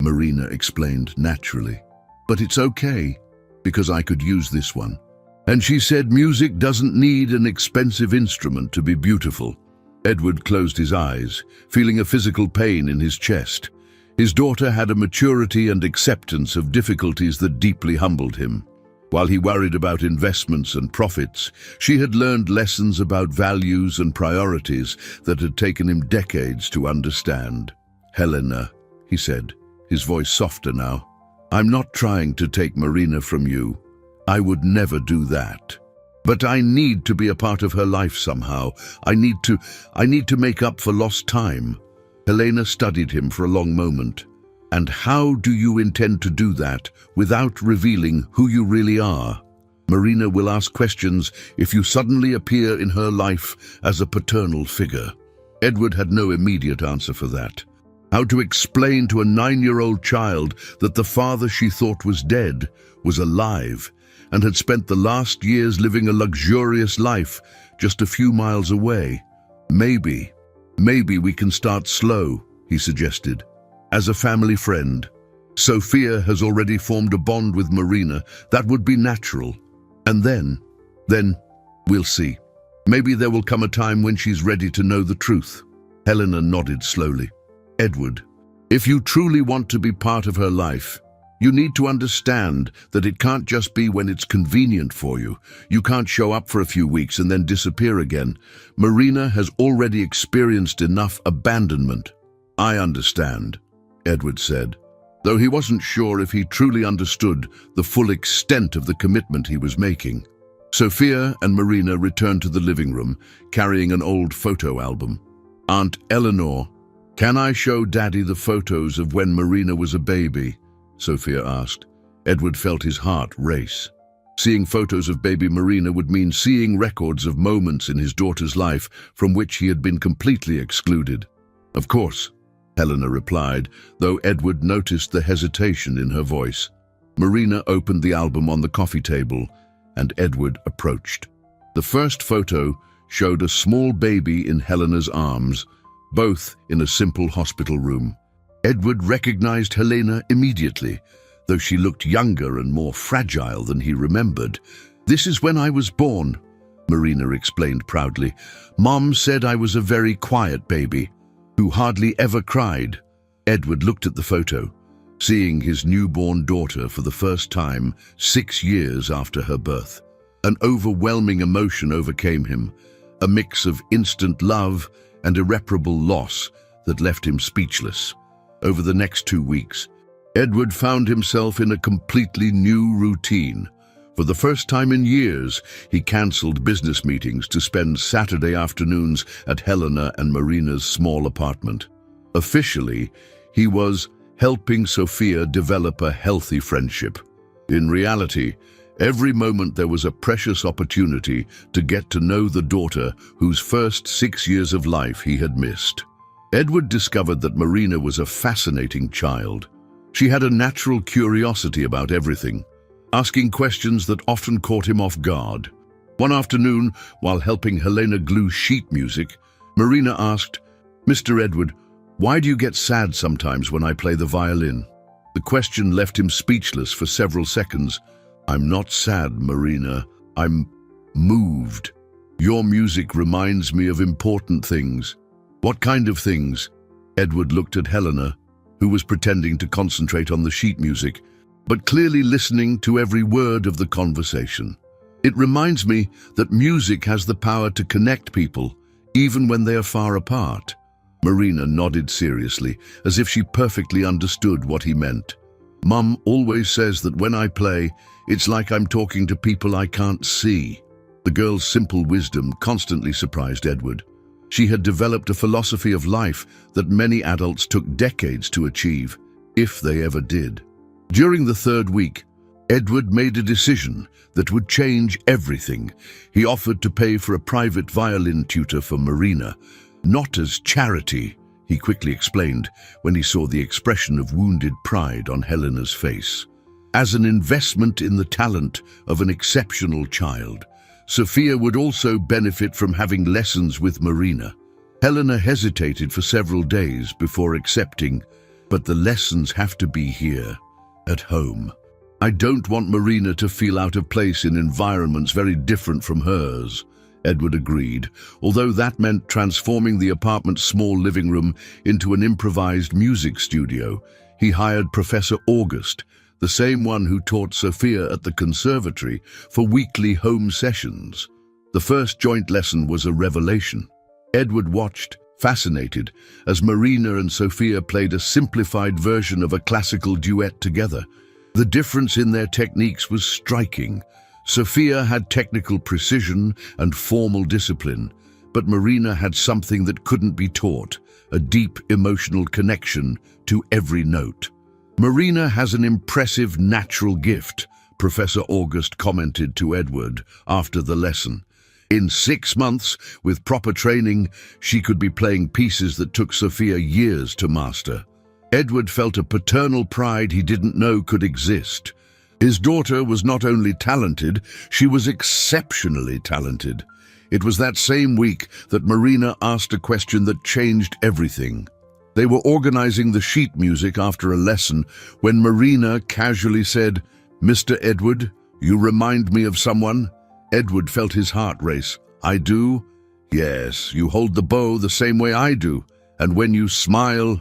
Marina explained naturally. "But it's okay, because I could use this one. And she said music doesn't need an expensive instrument to be beautiful." Edward closed his eyes, feeling a physical pain in his chest. His daughter had a maturity and acceptance of difficulties that deeply humbled him. While he worried about investments and profits, she had learned lessons about values and priorities that had taken him decades to understand. "Helena," he said, his voice softer now, "I'm not trying to take Marina from you. I would never do that. But I need to be a part of her life somehow. I need to make up for lost time." Helena studied him for a long moment. "And how do you intend to do that without revealing who you really are? Marina will ask questions if you suddenly appear in her life as a paternal figure." Edward had no immediate answer for that. How to explain to a 9-year-old child that the father she thought was dead was alive and had spent the last years living a luxurious life just a few miles away? Maybe we can start slow," he suggested. "As a family friend. Sophia has already formed a bond with Marina. That would be natural. And then we'll see. Maybe there will come a time when she's ready to know the truth." Helena nodded slowly. "Edward, if you truly want to be part of her life, You need to understand that it can't just be when it's convenient for you. You can't show up for a few weeks and then disappear again. Marina has already experienced enough abandonment." "I understand," Edward said, though he wasn't sure if he truly understood the full extent of the commitment he was making. Sophia and Marina returned to the living room, carrying an old photo album. "Aunt Eleanor, can I show Daddy the photos of when Marina was a baby?" Sophia asked. Edward felt his heart race. Seeing photos of baby Marina would mean seeing records of moments in his daughter's life from which he had been completely excluded. "Of course," Helena replied, though Edward noticed the hesitation in her voice. Marina opened the album on the coffee table, and Edward approached. The first photo showed a small baby in Helena's arms, both in a simple hospital room. Edward recognized Helena immediately, though she looked younger and more fragile than he remembered. "This is when I was born," Marina explained proudly. "Mom said I was a very quiet baby, who hardly ever cried." Edward looked at the photo, seeing his newborn daughter for the first time 6 years after her birth. An overwhelming emotion overcame him, a mix of instant love and irreparable loss that left him speechless. Over the next 2 weeks, Edward found himself in a completely new routine. For the first time in years, he cancelled business meetings to spend Saturday afternoons at Helena and Marina's small apartment. Officially, he was helping Sophia develop a healthy friendship. In reality, every moment there was a precious opportunity to get to know the daughter whose first 6 years of life he had missed. Edward discovered that Marina was a fascinating child. She had a natural curiosity about everything, asking questions that often caught him off guard. One afternoon, while helping Helena glue sheet music, Marina asked, "Mr. Edward, why do you get sad sometimes when I play the violin?" The question left him speechless for several seconds. "I'm not sad, Marina. I'm moved. Your music reminds me of important things." "What kind of things?" Edward looked at Helena, who was pretending to concentrate on the sheet music, but clearly listening to every word of the conversation. "It reminds me that music has the power to connect people, even when they are far apart." Marina nodded seriously, as if she perfectly understood what he meant. "Mum always says that when I play, it's like I'm talking to people I can't see." The girl's simple wisdom constantly surprised Edward. She had developed a philosophy of life that many adults took decades to achieve, if they ever did. During the 3rd week, Edward made a decision that would change everything. He offered to pay for a private violin tutor for Marina, not as charity, he quickly explained when he saw the expression of wounded pride on Helena's face. As an investment in the talent of an exceptional child, Sophia would also benefit from having lessons with Marina. Helena hesitated for several days before accepting, "But the lessons have to be here, at home. I don't want Marina to feel out of place in environments very different from hers," Edward agreed, although that meant transforming the apartment's small living room into an improvised music studio. He hired Professor August, the same one who taught Sophia at the conservatory, for weekly home sessions. The first joint lesson was a revelation. Edward watched, fascinated, as Marina and Sophia played a simplified version of a classical duet together. The difference in their techniques was striking. Sophia had technical precision and formal discipline, but Marina had something that couldn't be taught, a deep emotional connection to every note. "Marina has an impressive natural gift," Professor August commented to Edward after the lesson. "In 6 months, with proper training, she could be playing pieces that took Sophia years to master." Edward felt a paternal pride he didn't know could exist. His daughter was not only talented, she was exceptionally talented. It was that same week that Marina asked a question that changed everything. They were organizing the sheet music after a lesson when Marina casually said, "Mr. Edward, you remind me of someone." Edward felt his heart race. "I do?" "Yes, you hold the bow the same way I do. And when you smile—"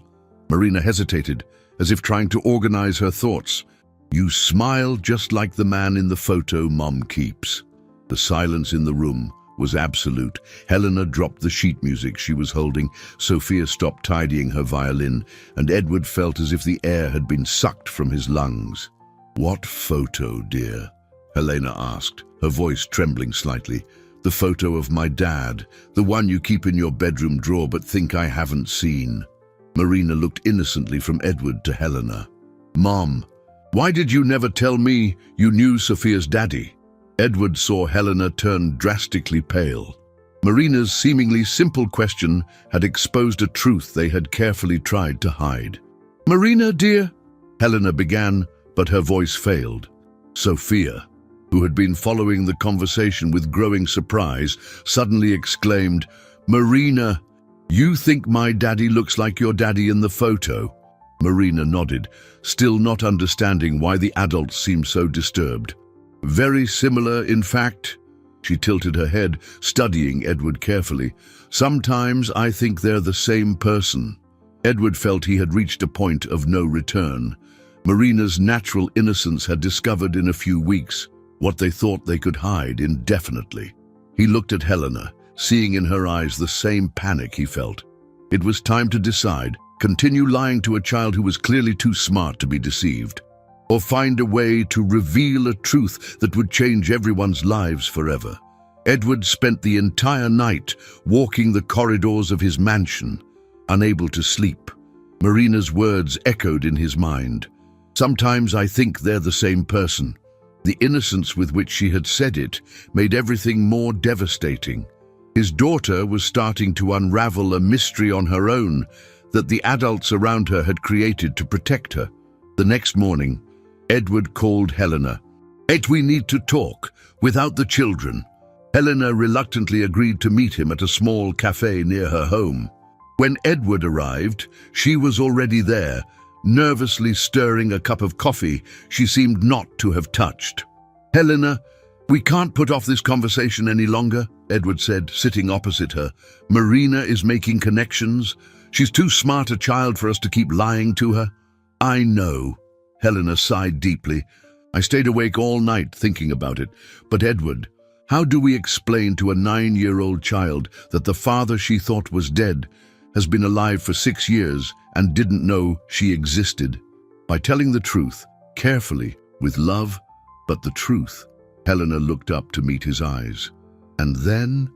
Marina hesitated, as if trying to organize her thoughts. You smile just like the man in the photo Mom keeps. The silence in the room was absolute. Helena dropped the sheet music she was holding. Sophia stopped tidying her violin, and Edward felt as if the air had been sucked from his lungs. "What photo, dear?" Helena asked, her voice trembling slightly. "The photo of my dad, the one you keep in your bedroom drawer but think I haven't seen." Marina looked innocently from Edward to Helena. "Mom, why did you never tell me you knew Sophia's daddy?" Edward saw Helena turn drastically pale. Marina's seemingly simple question had exposed a truth they had carefully tried to hide. "Marina, dear," Helena began, but her voice failed. Sophia, who had been following the conversation with growing surprise, suddenly exclaimed, "Marina, you think my daddy looks like your daddy in the photo?" Marina nodded, still not understanding why the adults seemed so disturbed. "Very similar, in fact." She tilted her head, studying Edward carefully. "Sometimes I think they're the same person." Edward felt he had reached a point of no return. Marina's natural innocence had discovered in a few weeks what they thought they could hide indefinitely. He looked at Helena, seeing in her eyes the same panic he felt. It was time to decide: continue lying to a child who was clearly too smart to be deceived, or find a way to reveal a truth that would change everyone's lives forever. Edward spent the entire night walking the corridors of his mansion, unable to sleep. Marina's words echoed in his mind. "Sometimes I think they're the same person." The innocence with which she had said it made everything more devastating. His daughter was starting to unravel a mystery on her own that the adults around her had created to protect her. The next morning, Edward called Helena. "We need to talk, without the children." Helena reluctantly agreed to meet him at a small cafe near her home. When Edward arrived, she was already there, nervously stirring a cup of coffee she seemed not to have touched. "Helena, we can't put off this conversation any longer," Edward said, sitting opposite her. "Marina is making connections. She's too smart a child for us to keep lying to her." "I know." Helena sighed deeply. "I stayed awake all night thinking about it. But Edward, how do we explain to a 9-year-old child that the father she thought was dead has been alive for 6 years and didn't know she existed?" "By telling the truth, carefully, with love, but the truth." Helena looked up to meet his eyes. "And then,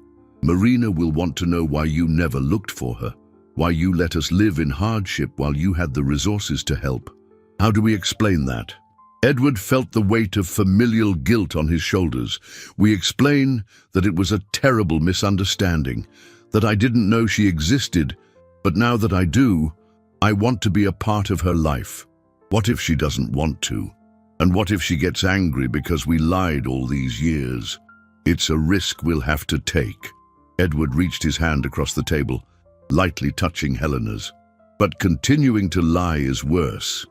Marina will want to know why you never looked for her, why you let us live in hardship while you had the resources to help. How do we explain that?" Edward felt the weight of familial guilt on his shoulders. "We explain that it was a terrible misunderstanding, that I didn't know she existed, but now that I do, I want to be a part of her life. What if she doesn't want to? And what if she gets angry because we lied all these years? It's a risk we'll have to take." Edward reached his hand across the table, lightly touching Helena's. "But continuing to lie is worse.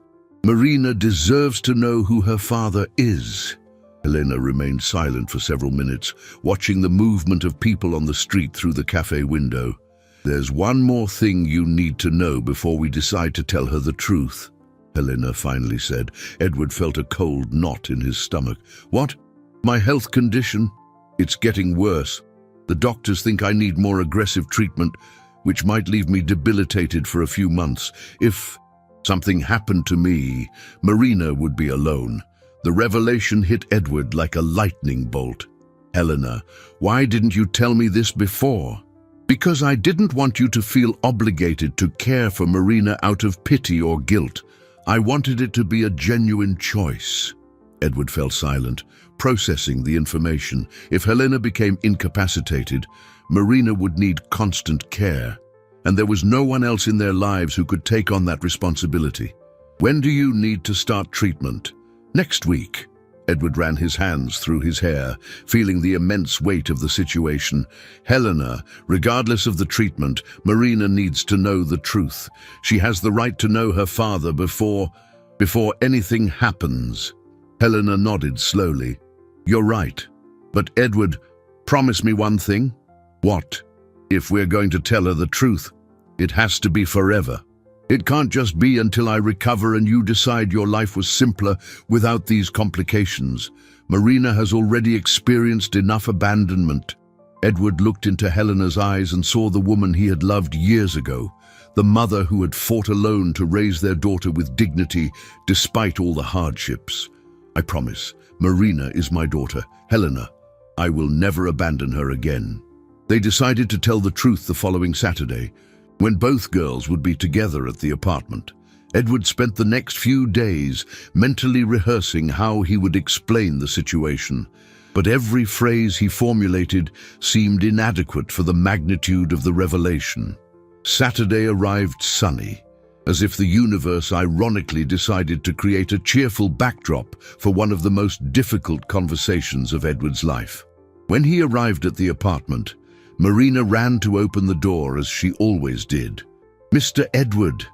Marina deserves to know who her father is." Helena remained silent for several minutes, watching the movement of people on the street through the cafe window. "There's one more thing you need to know before we decide to tell her the truth," Helena finally said. Edward felt a cold knot in his stomach. "What? My health condition? It's getting worse. The doctors think I need more aggressive treatment, which might leave me debilitated for a few months. If something happened to me, Marina would be alone." The revelation hit Edward like a lightning bolt. "Helena, why didn't you tell me this before?" "Because I didn't want you to feel obligated to care for Marina out of pity or guilt. I wanted it to be a genuine choice." Edward fell silent, processing the information. If Helena became incapacitated, Marina would need constant care, and there was no one else in their lives who could take on that responsibility. "When do you need to start treatment?" "Next week." Edward ran his hands through his hair, feeling the immense weight of the situation. "Helena, regardless of the treatment, Marina needs to know the truth. She has the right to know her father before anything happens." Helena nodded slowly. "You're right. But Edward, promise me one thing." "What?" "If we're going to tell her the truth, it has to be forever." It can't just be until I recover and you decide your life was simpler without these complications. Marina has already experienced enough abandonment. Edward looked into Helena's eyes and saw the woman he had loved years ago, the mother who had fought alone to raise their daughter with dignity despite all the hardships. I promise, Marina is my daughter, Helena. I will never abandon her again. They decided to tell the truth the following Saturday, when both girls would be together at the apartment. Edward spent the next few days mentally rehearsing how he would explain the situation, but every phrase he formulated seemed inadequate for the magnitude of the revelation. Saturday arrived sunny, as if the universe ironically decided to create a cheerful backdrop for one of the most difficult conversations of Edward's life. When he arrived at the apartment, Marina ran to open the door as she always did. "Mr. Edward,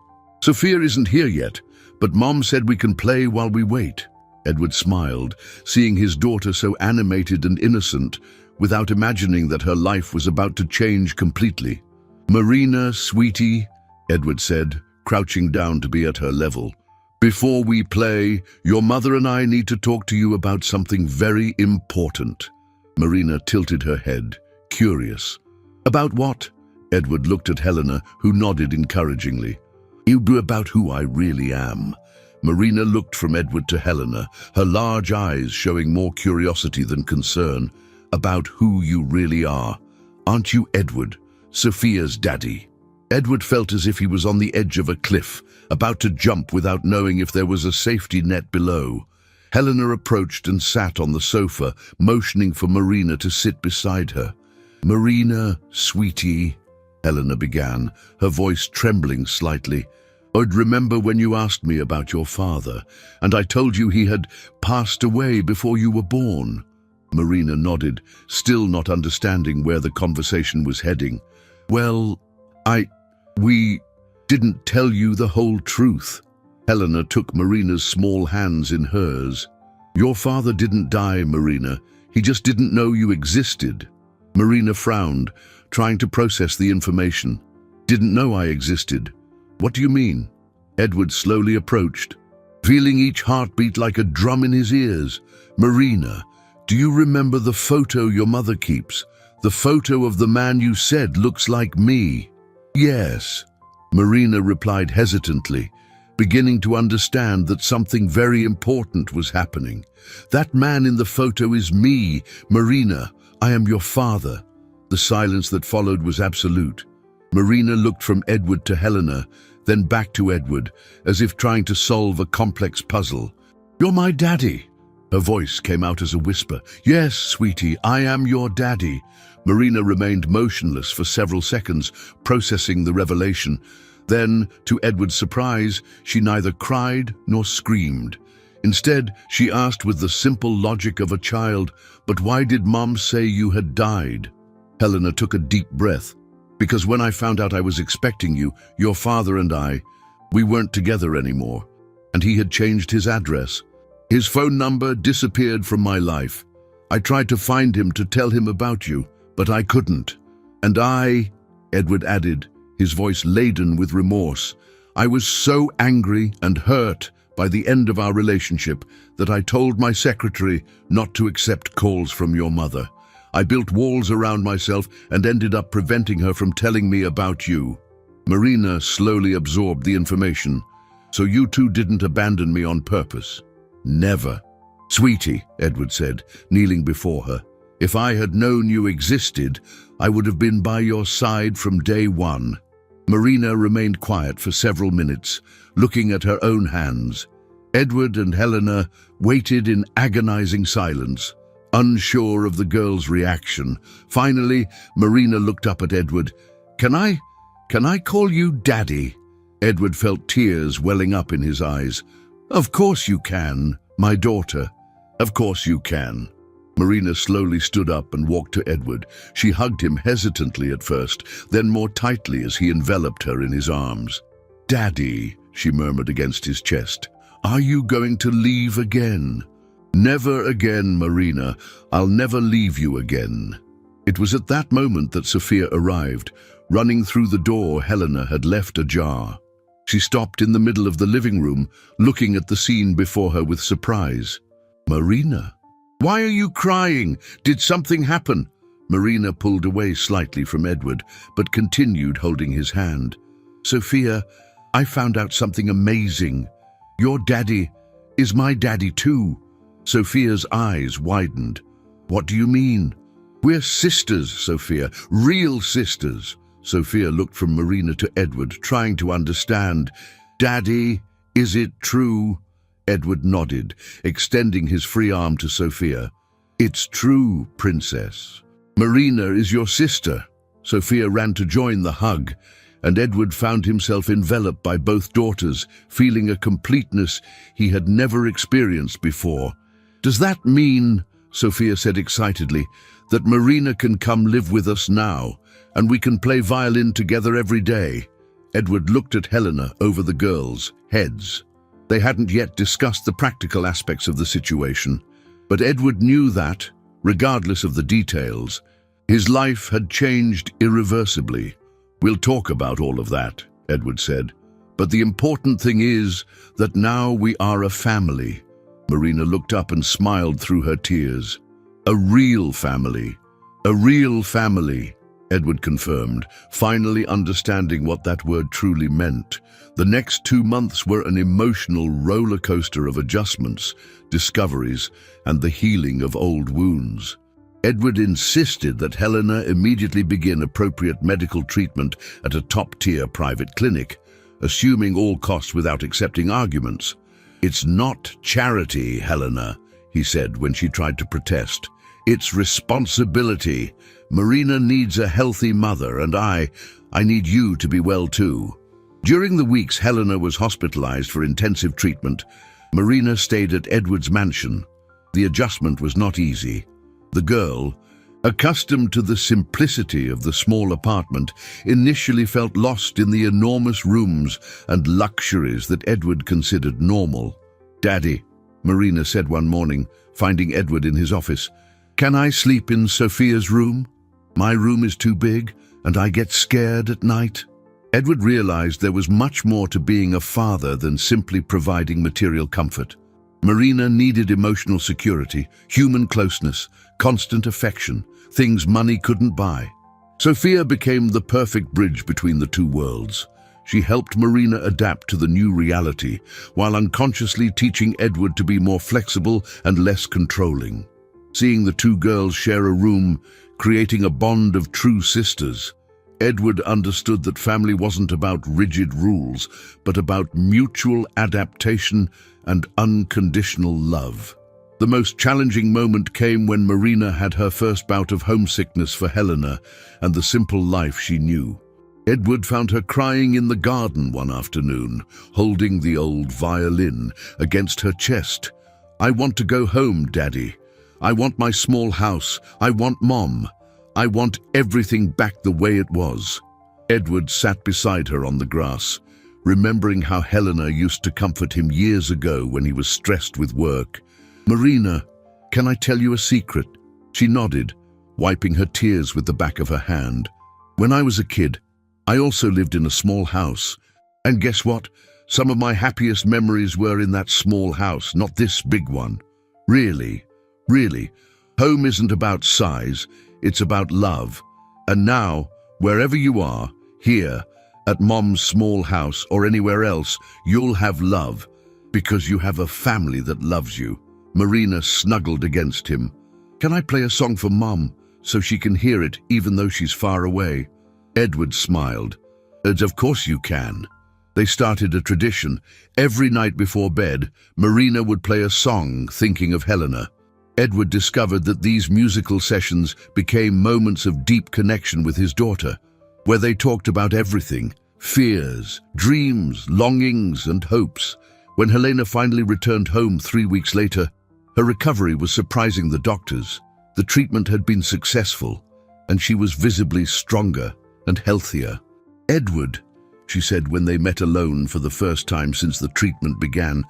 Sophia isn't here yet, but Mom said we can play while we wait." Edward smiled, seeing his daughter so animated and innocent, without imagining that her life was about to change completely. "Marina, sweetie," Edward said, crouching down to be at her level. "Before we play, your mother and I need to talk to you about something very important." Marina tilted her head, curious. "About what?" Edward looked at Helena, who nodded encouragingly. "About who I really am." Marina looked from Edward to Helena, her large eyes showing more curiosity than concern. "About who you really are. Aren't you Edward, Sophia's daddy?" Edward felt as if he was on the edge of a cliff, about to jump without knowing if there was a safety net below. Helena approached and sat on the sofa, motioning for Marina to sit beside her. "Marina, sweetie," Helena began, her voice trembling slightly. "I'd remember when you asked me about your father, and I told you he had passed away before you were born." Marina nodded, still not understanding where the conversation was heading. "Well, we didn't tell you the whole truth." Helena took Marina's small hands in hers. "Your father didn't die, Marina. He just didn't know you existed." Marina frowned, trying to process the information. "Didn't know I existed? What do you mean?" Edward slowly approached, feeling each heartbeat like a drum in his ears. "Marina, do you remember the photo your mother keeps? The photo of the man you said looks like me?" "Yes," Marina replied hesitantly, beginning to understand that something very important was happening. "That man in the photo is me, Marina. I am your father." The silence that followed was absolute. Marina looked from Edward to Helena, then back to Edward, as if trying to solve a complex puzzle. "You're my daddy." Her voice came out as a whisper. "Yes, sweetie, I am your daddy." Marina remained motionless for several seconds, processing the revelation. Then, to Edward's surprise, she neither cried nor screamed. Instead, she asked with the simple logic of a child, "But why did Mom say you had died?" Helena took a deep breath. "Because when I found out I was expecting you, your father and we weren't together anymore, and he had changed his address. His phone number disappeared from my life. I tried to find him to tell him about you, but I couldn't. And Edward added, his voice laden with remorse, "I was so angry and hurt by the end of our relationship that I told my secretary not to accept calls from your mother. I built walls around myself and ended up preventing her from telling me about you." Marina slowly absorbed the information. "So you two didn't abandon me on purpose?" "Never." "Sweetie," Edward said, kneeling before her, "if I had known you existed, I would have been by your side from day one." Marina remained quiet for several minutes, looking at her own hands. Edward and Helena waited in agonizing silence, unsure of the girl's reaction. Finally, Marina looked up at Edward. Can I call you Daddy?" Edward felt tears welling up in his eyes. "Of course you can, my daughter. Of course you can." Marina slowly stood up and walked to Edward. She hugged him hesitantly at first, then more tightly as he enveloped her in his arms. "Daddy," she murmured against his chest, "are you going to leave again?" "Never again, Marina. I'll never leave you again." It was at that moment that Sophia arrived. Running through the door Helena had left ajar. She stopped in the middle of the living room, looking at the scene before her with surprise. "Marina, why are you crying? Did something happen?" Marina pulled away slightly from Edward, but continued holding his hand. "Sophia, I found out something amazing. Your daddy is my daddy too." Sophia's eyes widened. "What do you mean?" "We're sisters, Sophia, real sisters." Sophia looked from Marina to Edward, trying to understand. "Daddy, is it true?" Edward nodded, extending his free arm to Sophia. "It's true, princess. Marina is your sister." Sophia ran to join the hug, and Edward found himself enveloped by both daughters, feeling a completeness he had never experienced before. "Does that mean," Sophia said excitedly, "that Marina can come live with us now, and we can play violin together every day?" Edward looked at Helena over the girls' heads. They hadn't yet discussed the practical aspects of the situation, but Edward knew that, regardless of the details, his life had changed irreversibly. "We'll talk about all of that," Edward said. "But the important thing is that now we are a family." Marina looked up and smiled through her tears. "A real family. A real family," Edward confirmed, finally understanding what that word truly meant. The next 2 months were an emotional roller coaster of adjustments, discoveries, and the healing of old wounds. Edward insisted that Helena immediately begin appropriate medical treatment at a top-tier private clinic, assuming all costs without accepting arguments. "It's not charity, Helena," he said when she tried to protest. "It's responsibility. Marina needs a healthy mother, and I need you to be well too." During the weeks Helena was hospitalized for intensive treatment, Marina stayed at Edward's mansion. The adjustment was not easy. The girl, accustomed to the simplicity of the small apartment, initially felt lost in the enormous rooms and luxuries that Edward considered normal. "Daddy," Marina said one morning, finding Edward in his office, "can I sleep in Sophia's room? My room is too big, and I get scared at night." Edward realized there was much more to being a father than simply providing material comfort. Marina needed emotional security, human closeness, constant affection, things money couldn't buy. Sophia became the perfect bridge between the two worlds. She helped Marina adapt to the new reality, while unconsciously teaching Edward to be more flexible and less controlling. Seeing the two girls share a room, creating a bond of true sisters, Edward understood that family wasn't about rigid rules, but about mutual adaptation and unconditional love. The most challenging moment came when Marina had her first bout of homesickness for Helena and the simple life she knew. Edward found her crying in the garden one afternoon, holding the old violin against her chest. "I want to go home, Daddy. I want my small house. I want Mom. I want everything back the way it was." Edward sat beside her on the grass, remembering how Helena used to comfort him years ago when he was stressed with work. "Marina, can I tell you a secret?" She nodded, wiping her tears with the back of her hand. "When I was a kid, I also lived in a small house. And guess what? Some of my happiest memories were in that small house, not this big one. Really, really, home isn't about size, it's about love. And now, wherever you are, here, at Mom's small house or anywhere else, you'll have love, because you have a family that loves you." Marina snuggled against him. "Can I play a song for Mom, so she can hear it even though she's far away?" Edward smiled. "Of course you can." They started a tradition. Every night before bed, Marina would play a song thinking of Helena. Edward discovered that these musical sessions became moments of deep connection with his daughter, where they talked about everything: fears, dreams, longings, and hopes. When Helena finally returned home 3 weeks later, her recovery was surprising the doctors. The treatment had been successful, and she was visibly stronger and healthier. "Edward," she said when they met alone for the first time since the treatment began,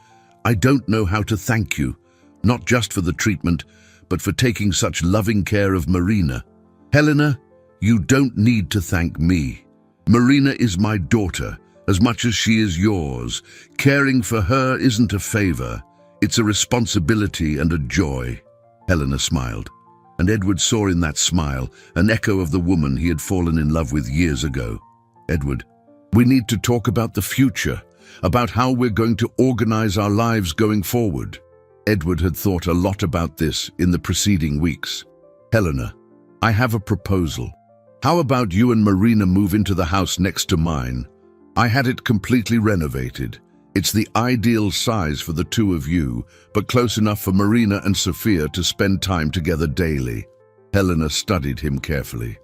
"I don't know how to thank you, not just for the treatment, but for taking such loving care of Marina. Helena, you don't need to thank me. Marina is my daughter, as much as she is yours. Caring for her isn't a favor, it's a responsibility and a joy." Helena smiled, and Edward saw in that smile an echo of the woman he had fallen in love with years ago. "Edward, we need to talk about the future, about how we're going to organize our lives going forward." Edward had thought a lot about this in the preceding weeks. "Helena, I have a proposal. How about you and Marina move into the house next to mine? I had it completely renovated. It's the ideal size for the two of you, but close enough for Marina and Sophia to spend time together daily." Helena studied him carefully.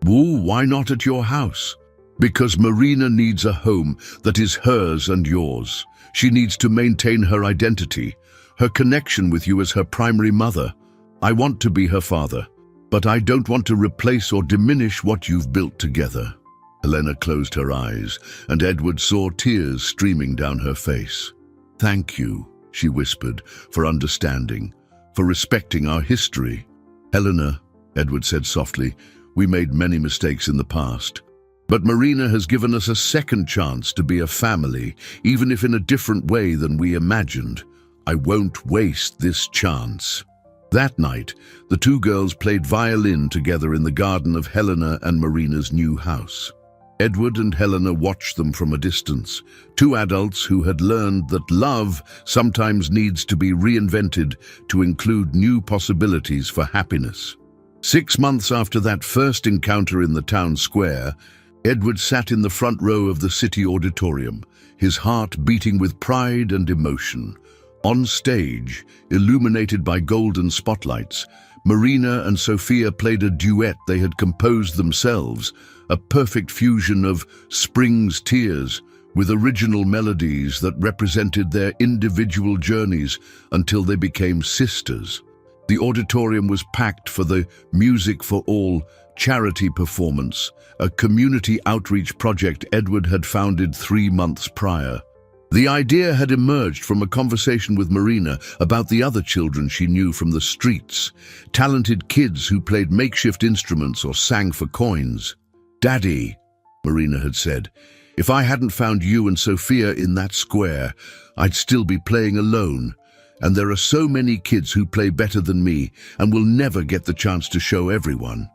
"Ooh, why not at your house?" "Because Marina needs a home that is hers and yours. She needs to maintain her identity, her connection with you as her primary mother. I want to be her father, but I don't want to replace or diminish what you've built together." Helena closed her eyes, and Edward saw tears streaming down her face. "Thank you," she whispered, "for understanding, for respecting our history." "Helena," Edward said softly, "we made many mistakes in the past. But Marina has given us a second chance to be a family, even if in a different way than we imagined. I won't waste this chance." That night, the two girls played violin together in the garden of Helena and Marina's new house. Edward and Helena watched them from a distance, two adults who had learned that love sometimes needs to be reinvented to include new possibilities for happiness. 6 months after that first encounter in the town square, Edward sat in the front row of the city auditorium, his heart beating with pride and emotion. On stage, illuminated by golden spotlights, Marina and Sophia played a duet they had composed themselves, a perfect fusion of spring's tears with original melodies that represented their individual journeys until they became sisters. The auditorium was packed for the Music for All charity performance, a community outreach project Edward had founded 3 months prior. The idea had emerged from a conversation with Marina about the other children she knew from the streets, talented kids who played makeshift instruments or sang for coins. "Daddy," Marina had said, "if I hadn't found you and Sophia in that square, I'd still be playing alone. And there are so many kids who play better than me and will never get the chance to show everyone."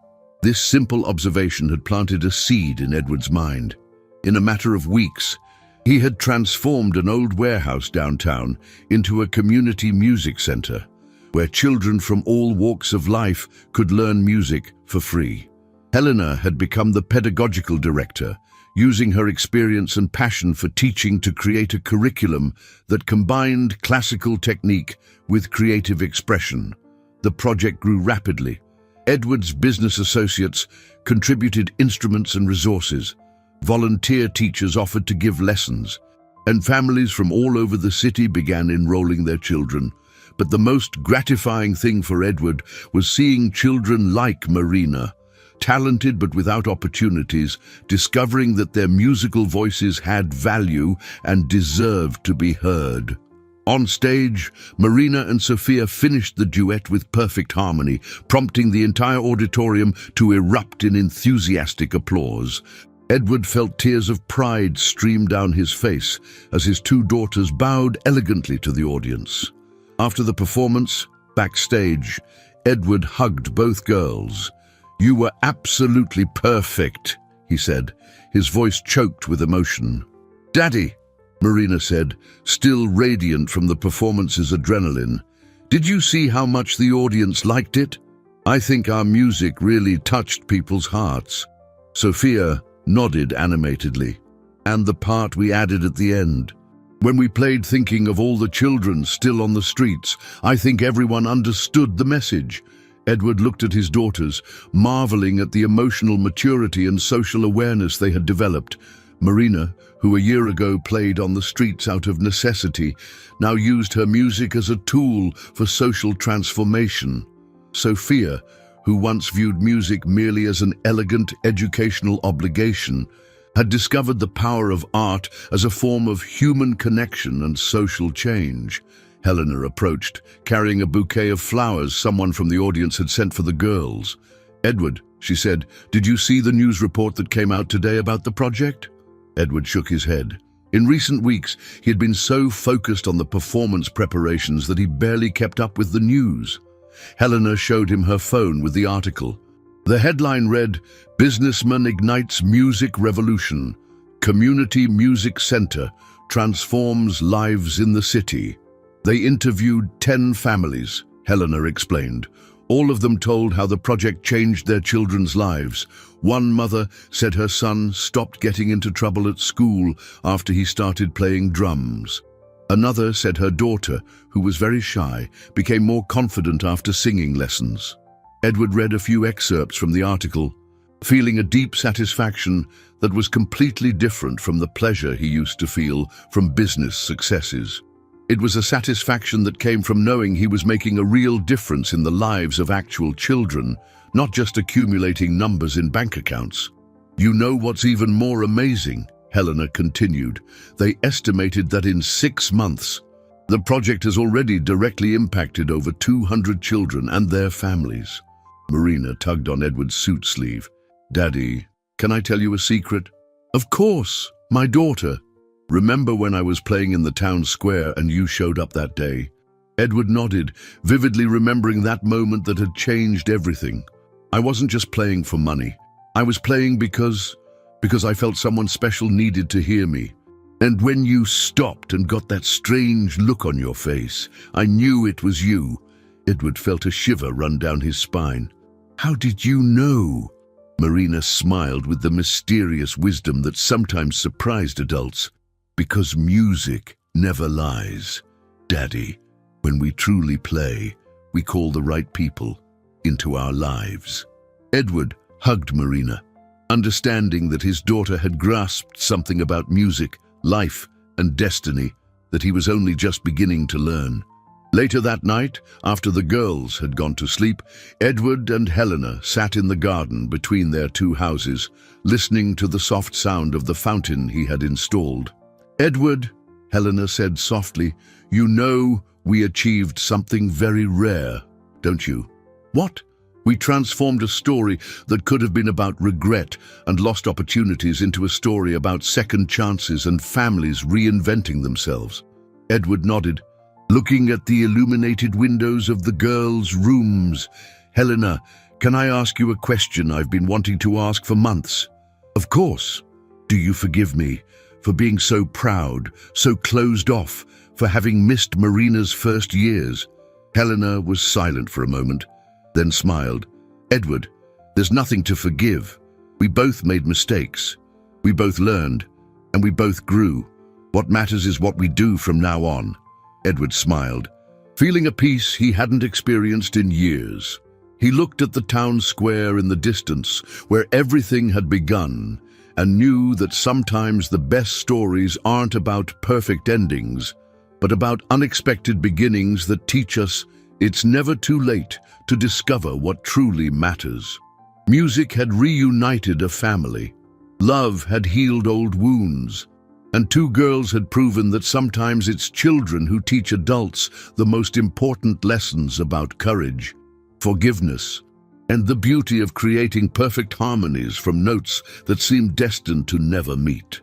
This simple observation had planted a seed in Edward's mind. In a matter of weeks, he had transformed an old warehouse downtown into a community music center, where children from all walks of life could learn music for free. Helena had become the pedagogical director, using her experience and passion for teaching to create a curriculum that combined classical technique with creative expression. The project grew rapidly. Edward's business associates contributed instruments and resources. Volunteer teachers offered to give lessons, and families from all over the city began enrolling their children. But the most gratifying thing for Edward was seeing children like Marina, talented but without opportunities, discovering that their musical voices had value and deserved to be heard. On stage, Marina and Sophia finished the duet with perfect harmony, prompting the entire auditorium to erupt in enthusiastic applause. Edward felt tears of pride stream down his face as his two daughters bowed elegantly to the audience. After the performance, backstage, Edward hugged both girls. "You were absolutely perfect," he said, his voice choked with emotion. "Daddy," Marina said, still radiant from the performance's adrenaline, "did you see how much the audience liked it? I think our music really touched people's hearts." Sophia nodded animatedly. "And the part we added at the end. When we played thinking of all the children still on the streets, I think everyone understood the message." Edward looked at his daughters, marveling at the emotional maturity and social awareness they had developed. Marina, who a year ago played on the streets out of necessity, now used her music as a tool for social transformation. Sophia, who once viewed music merely as an elegant educational obligation, had discovered the power of art as a form of human connection and social change. Helena approached, carrying a bouquet of flowers someone from the audience had sent for the girls. "Edward," she said, "did you see the news report that came out today about the project?" Edward shook his head. In recent weeks, he had been so focused on the performance preparations that he barely kept up with the news. Helena showed him her phone with the article. The headline read, "Businessman Ignites Music Revolution. Community Music Center Transforms Lives in the City." They interviewed 10 families, Helena explained. All of them told how the project changed their children's lives. One mother said her son stopped getting into trouble at school after he started playing drums. Another said her daughter, who was very shy, became more confident after singing lessons. Edward read a few excerpts from the article, feeling a deep satisfaction that was completely different from the pleasure he used to feel from business successes. It was a satisfaction that came from knowing he was making a real difference in the lives of actual children, not just accumulating numbers in bank accounts. "You know what's even more amazing?" Helena continued. "They estimated that in 6 months, the project has already directly impacted over 200 children and their families." Marina tugged on Edward's suit sleeve. "Daddy, can I tell you a secret?" "Of course, my daughter." "Remember when I was playing in the town square and you showed up that day?" Edward nodded, vividly remembering that moment that had changed everything. "I wasn't just playing for money. I was playing because I felt someone special needed to hear me. And when you stopped and got that strange look on your face, I knew it was you." Edward felt a shiver run down his spine. "How did you know?" Marina smiled with the mysterious wisdom that sometimes surprised adults. "Because music never lies, Daddy. When we truly play, we call the right people into our lives." Edward hugged Marina, understanding that his daughter had grasped something about music, life, and destiny that he was only just beginning to learn. Later that night, after the girls had gone to sleep, Edward and Helena sat in the garden between their 2 houses, listening to the soft sound of the fountain he had installed. "Edward," Helena said softly, "you know we achieved something very rare, don't you?" "What?" "We transformed a story that could have been about regret and lost opportunities into a story about second chances and families reinventing themselves." Edward nodded, looking at the illuminated windows of the girls' rooms. "Helena, can I ask you a question I've been wanting to ask for months?" "Of course. Do you forgive me for being so proud, so closed off, for having missed Marina's first years?" Helena was silent for a moment, then smiled. "Edward, there's nothing to forgive. We both made mistakes. We both learned, and we both grew. What matters is what we do from now on." Edward smiled, feeling a peace he hadn't experienced in years. He looked at the town square in the distance, where everything had begun, and knew that sometimes the best stories aren't about perfect endings, but about unexpected beginnings that teach us it's never too late to discover what truly matters. Music had reunited a family. Love had healed old wounds. And 2 girls had proven that sometimes it's children who teach adults the most important lessons about courage, forgiveness, and the beauty of creating perfect harmonies from notes that seem destined to never meet.